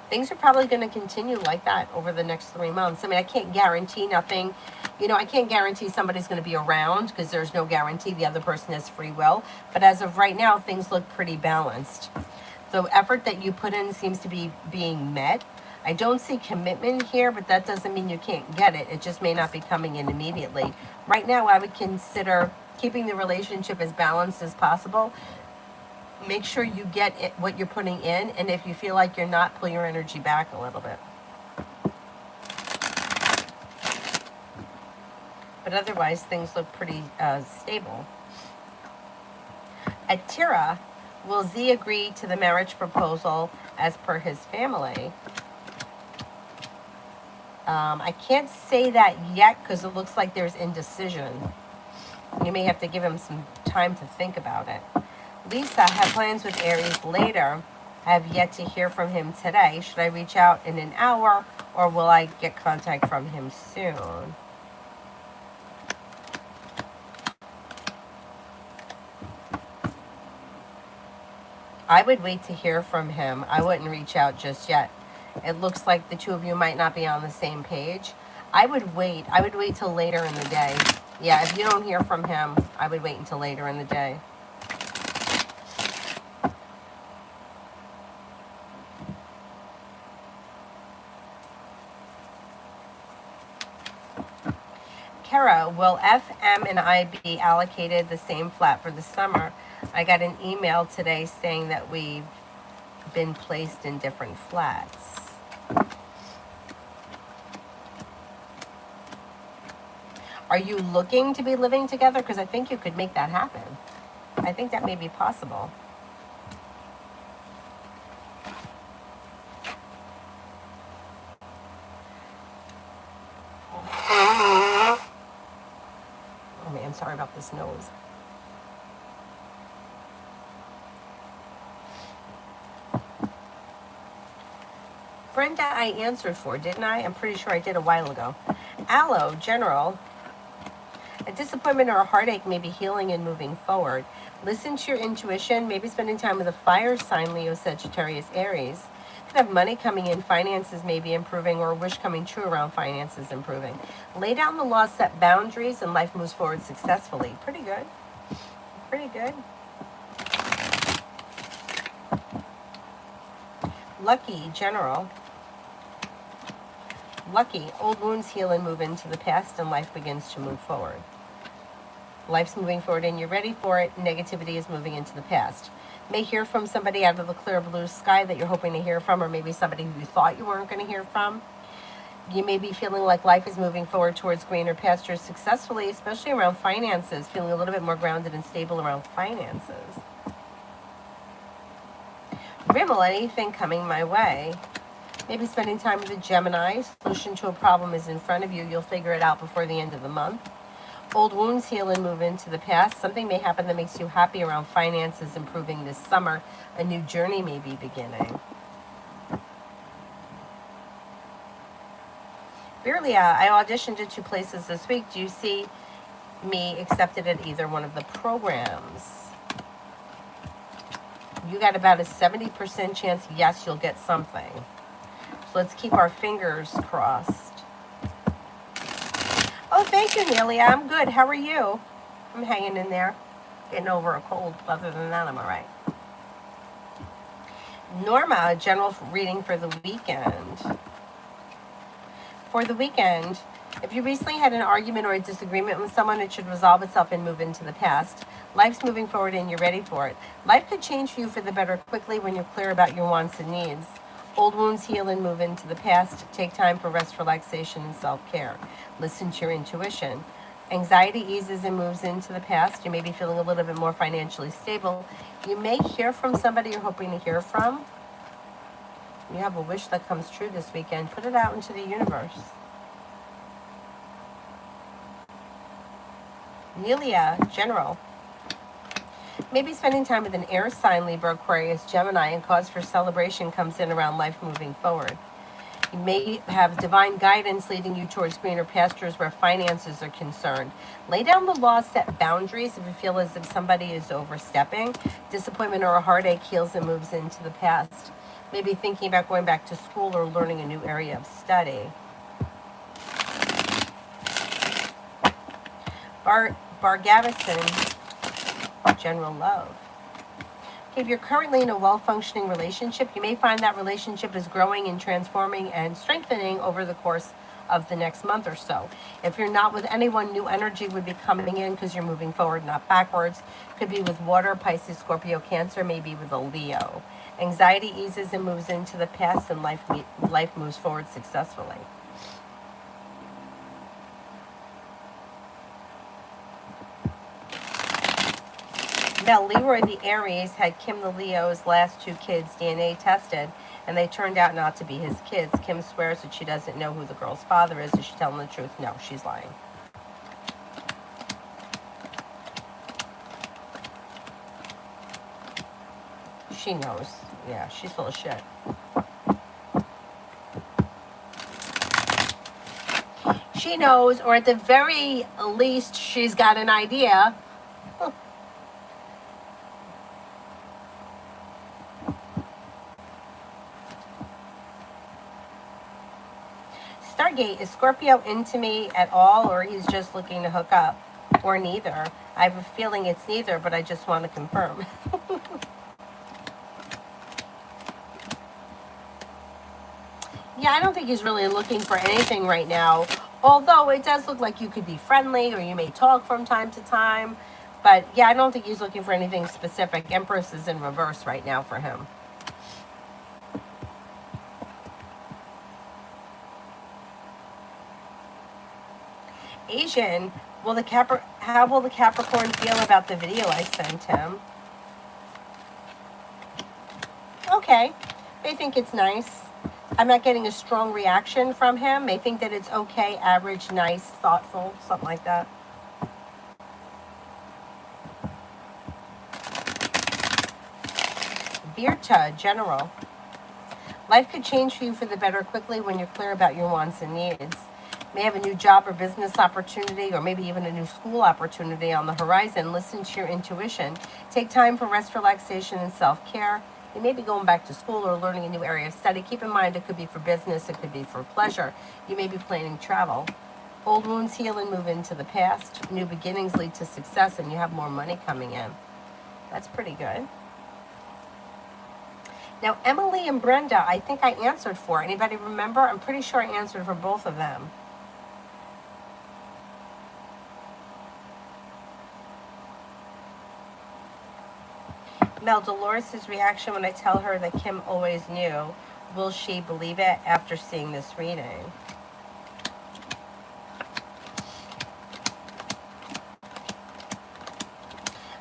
Things are probably going to continue like that over the next 3 months. I mean, I can't guarantee nothing. I can't guarantee somebody's going to be around, because there's no guarantee the other person has free will. But as of right now, things look pretty balanced. The effort that you put in seems to be being met. I don't see commitment here, but that doesn't mean you can't get it. It just may not be coming in immediately. Right now, I would consider keeping the relationship as balanced as possible. Make sure you get what you're putting in, and if you feel like you're not, pull your energy back a little bit. But otherwise, things look pretty stable. Atira, will Z agree to the marriage proposal as per his family? I can't say that yet, because it looks like there's indecision. You may have to give him some time to think about it. Lisa, have plans with Aries later. Have yet to hear from him today. Should I reach out in an hour, or will I get contact from him soon? I would wait to hear from him. I wouldn't reach out just yet. It looks like the two of you might not be on the same page. I would wait. I would wait till later in the day. Yeah, if you don't hear from him, I would wait until later in the day. Tara, will FM and I be allocated the same flat for the summer? I got an email today saying that we've been placed in different flats. Are you looking to be living together? Because I think you could make that happen. I think that may be possible. Oh man, sorry about this nose. Brenda, I answered for, didn't I? I'm pretty sure I did a while ago. Aloe, general. A disappointment or a heartache may be healing and moving forward. Listen to your intuition, maybe spending time with a fire sign, Leo, Sagittarius, Aries. You could have money coming in, finances may be improving, or a wish coming true around finances improving. Lay down the law, set boundaries, and life moves forward successfully. Pretty good. Pretty good. Lucky, general. Lucky, old wounds heal and move into the past, and life begins to move forward. Life's moving forward and you're ready for it. Negativity is moving into the past. May hear from somebody out of the clear blue sky that you're hoping to hear from, or maybe somebody who you thought you weren't going to hear from. You may be feeling like life is moving forward towards greener pastures successfully, especially around finances, feeling a little bit more grounded and stable around finances. Rimmel, anything coming my way? Maybe spending time with a Gemini. Solution to a problem is in front of you. You'll figure it out before the end of the month. Old wounds heal and move into the past. Something may happen that makes you happy around finances improving this summer. A new journey may be beginning. Virlia, I auditioned at 2 places this week. Do you see me accepted at either one of the programs? You got about a 70% chance, yes, you'll get something. So let's keep our fingers crossed. Oh, thank you, Nelia. I'm good. How are you? I'm hanging in there. Getting over a cold. Other than that, I'm all right. Norma, general reading for the weekend. For the weekend, if you recently had an argument or a disagreement with someone, it should resolve itself and move into the past. Life's moving forward and you're ready for it. Life could change for you for the better quickly when you're clear about your wants and needs. Old wounds heal and move into the past. Take time for rest, relaxation, and self-care. Listen to your intuition. Anxiety eases and moves into the past. You may be feeling a little bit more financially stable. You may hear from somebody you're hoping to hear from. You have a wish that comes true this weekend. Put it out into the universe. Nelia, general. Maybe spending time with an air sign, Libra, Aquarius, Gemini, and cause for celebration comes in around life moving forward. You may have divine guidance leading you towards greener pastures where finances are concerned. Lay down the law, set boundaries if you feel as if somebody is overstepping. Disappointment or a heartache heals and moves into the past. Maybe thinking about going back to school or learning a new area of study. Bargavison, general love. Okay, if you're currently in a well-functioning relationship, you may find that relationship is growing and transforming and strengthening over the course of the next month or so. If you're not with anyone, new energy would be coming in because you're moving forward, not backwards. Could be with water, Pisces, Scorpio, Cancer, maybe with a Leo. Anxiety eases and moves into the past, and life moves forward successfully. Now, Leroy the Aries had Kim the Leo's last 2 kids DNA tested, and they turned out not to be his kids. Kim swears that she doesn't know who the girl's father is. Is she telling the truth? No, she's lying. She knows. Yeah, she's full of shit. She knows, or at the very least, she's got an idea. Stargate, is Scorpio into me at all, or he's just looking to hook up? Or neither? I have a feeling it's neither, but I just want to confirm. Yeah, I don't think he's really looking for anything right now. Although it does look like you could be friendly or you may talk from time to time. But yeah, I don't think he's looking for anything specific. Empress is in reverse right now for him. Asian, how will the Capricorn feel about the video I sent him? Okay, they think it's nice. I'm not getting a strong reaction from him. They think that it's okay, average, nice, thoughtful, something like that. Virta, general. Life could change for you for the better quickly when you're clear about your wants and needs. May have a new job or business opportunity, or maybe even a new school opportunity on the horizon. Listen to your intuition. Take time for rest, relaxation, and self-care. You may be going back to school or learning a new area of study. Keep in mind it could be for business, it could be for pleasure. You may be planning travel. Old wounds heal and move into the past. New beginnings lead to success, and you have more money coming in. That's pretty good. Now, Emily and Brenda, I think I answered for. Anybody remember? I'm pretty sure I answered for both of them. Mel, Dolores' reaction when I tell her that Kim always knew. Will she believe it after seeing this reading?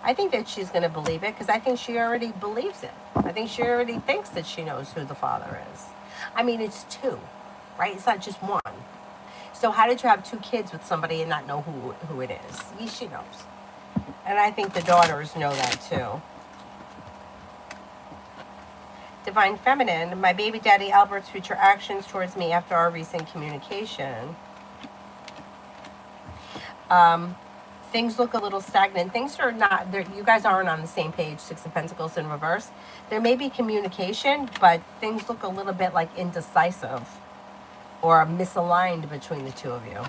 I think that she's going to believe it because I think she already believes it. I think she already thinks that she knows who the father is. I mean, it's two, right? It's not just one. So how did you have two kids with somebody and not know who it is? She knows. And I think the daughters know that too. Divine Feminine, my baby daddy Albert's future actions towards me after our recent communication. Things look a little stagnant. Things are not, you guys aren't on the same page, Six of Pentacles in reverse. There may be communication, but things look a little bit like indecisive or misaligned between the two of you.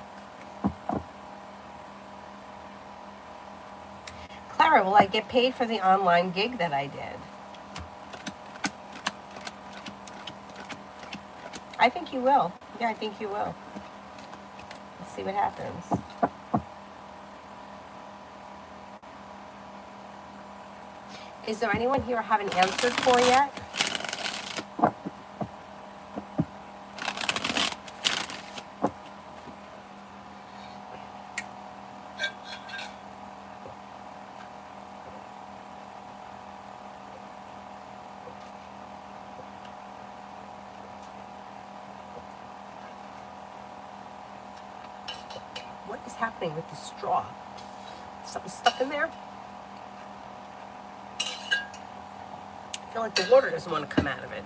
Clara, will I get paid for the online gig that I did? I think you will. Yeah, I think you will. Let's see what happens. Is there anyone here I haven't answered for yet? What is happening with the straw? Something stuck in there? I feel like the water doesn't want to come out of it.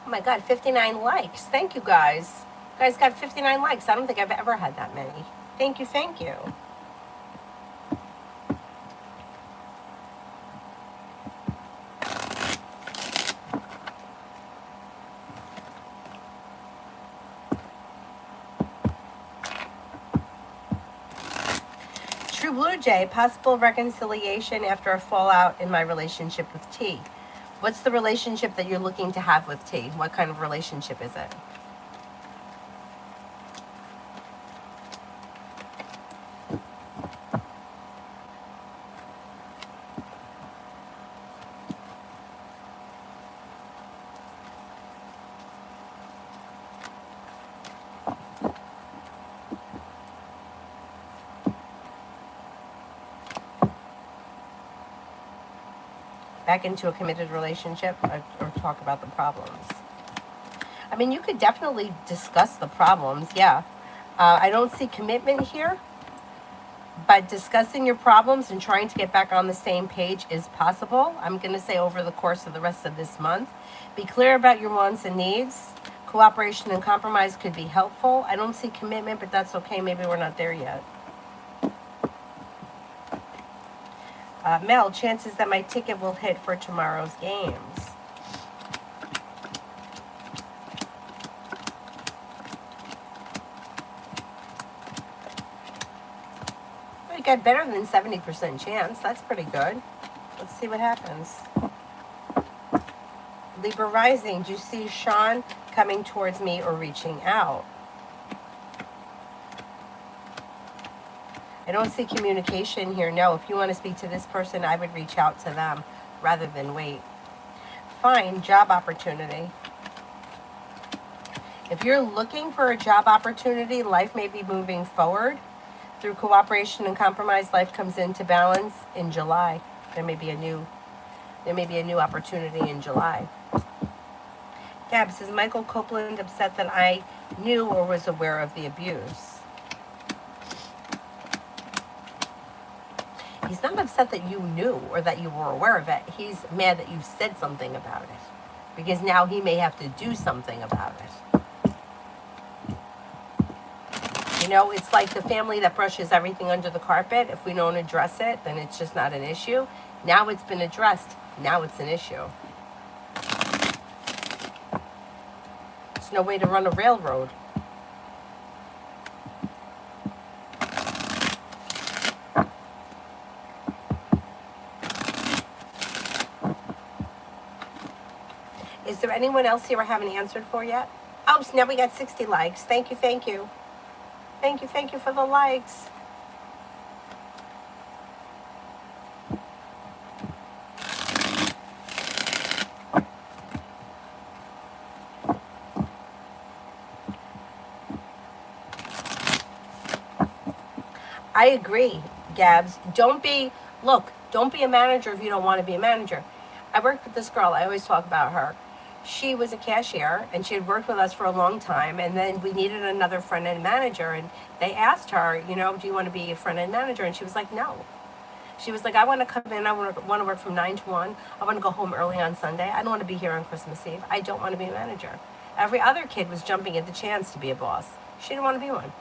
Oh my God, 59 likes. Thank you guys. You guys got 59 likes. I don't think I've ever had that many. Thank you, thank you. True Blue Jay, possible reconciliation after a fallout in my relationship with T. What's the relationship that you're looking to have with T? What kind of relationship is it? Back into a committed relationship, or talk about the problems. I mean, you could definitely discuss the problems, yeah. I don't see commitment here, but discussing your problems and trying to get back on the same page is possible. I'm going to say over the course of the rest of this month. Be clear about your wants and needs. Cooperation and compromise could be helpful. I don't see commitment, but that's okay. Maybe we're not there yet. Mel, chances that my ticket will hit for tomorrow's games. We got better than 70% chance. That's pretty good. Let's see what happens. Libra rising, do you see Sean coming towards me or reaching out? I don't see communication here. No, if you want to speak to this person, I would reach out to them rather than wait. Fine, job opportunity. If you're looking for a job opportunity, life may be moving forward. Through cooperation and compromise, life comes into balance in July. There may be a new opportunity in July. Gabs, is Michael Copeland upset that I knew or was aware of the abuse? He's not upset that you knew or that you were aware of it. He's mad that you said something about it, because now he may have to do something about it. You know, it's like the family that brushes everything under the carpet. If we don't address it, then it's just not an issue. Now it's been addressed. Now it's an issue. There's no way to run a railroad. Is there anyone else here I haven't answered for yet? Oh, so now we got 60 likes. Thank you, thank you. Thank you, thank you for the likes. I agree, Gabs. Don't be a manager if you don't want to be a manager. I worked with this girl. I always talk about her. She was a cashier, and she had worked with us for a long time, and then we needed another front-end manager, and they asked her, you know, do you want to be a front-end manager? And she was like, no. She was like, I want to come in, I want to work from 9 to 1. I want to go home early on Sunday. I don't want to be here on Christmas Eve. I don't want to be a manager. Every other kid was jumping at the chance to be a boss. She didn't want to be one.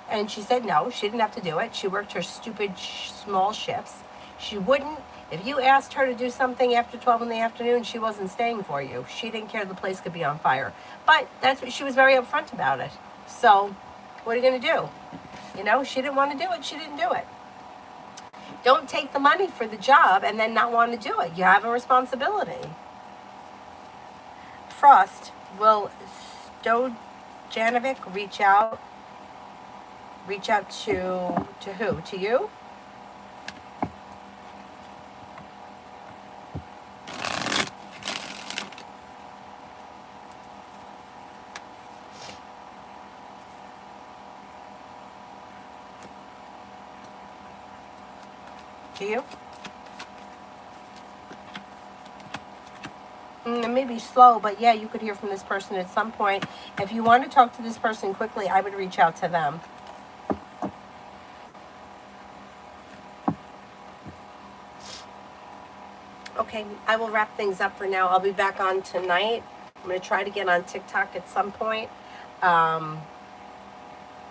And she said no, she didn't have to do it. She worked her stupid small shifts. She wouldn't, if you asked her to do something after 12 in the afternoon, she wasn't staying for you. She didn't care the place could be on fire. But that's what she was very upfront about it. So what are you going to do? You know, she didn't want to do it. She didn't do it. Don't take the money for the job and then not want to do it. You have a responsibility. Frost, will Stojanovic reach out to who? To you? To you? It may be slow, but yeah, you could hear from this person at some point. If you want to talk to this person quickly, I would reach out to them. Okay, I will wrap things up for now. I'll be back on tonight. I'm going to try to get on TikTok at some point.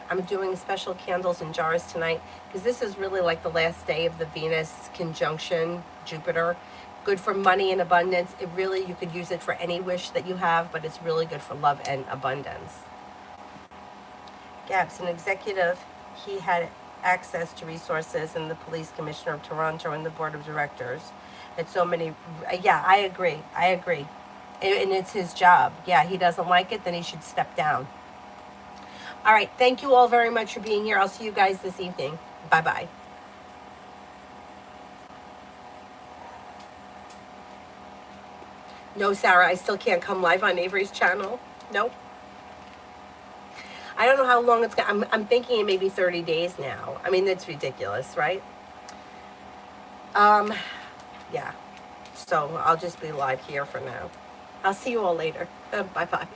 I'm doing special candles and jars tonight because this is really like the last day of the Venus conjunction Jupiter. Good for money and abundance. It really, you could use it for any wish that you have, but it's really good for love and abundance. Gabs, an executive, he had access to resources, and the police commissioner of Toronto and the board of directors. And so many, yeah, I agree. And it's his job. Yeah, he doesn't like it, then he should step down. All right, thank you all very much for being here. I'll see you guys this evening. Bye-bye. No, Sarah, I still can't come live on Avery's channel. Nope. I don't know how long it's going to, I'm thinking it may be 30 days now. I mean, that's ridiculous, right? Yeah. So I'll just be live here for now. I'll see you all later. Bye-bye.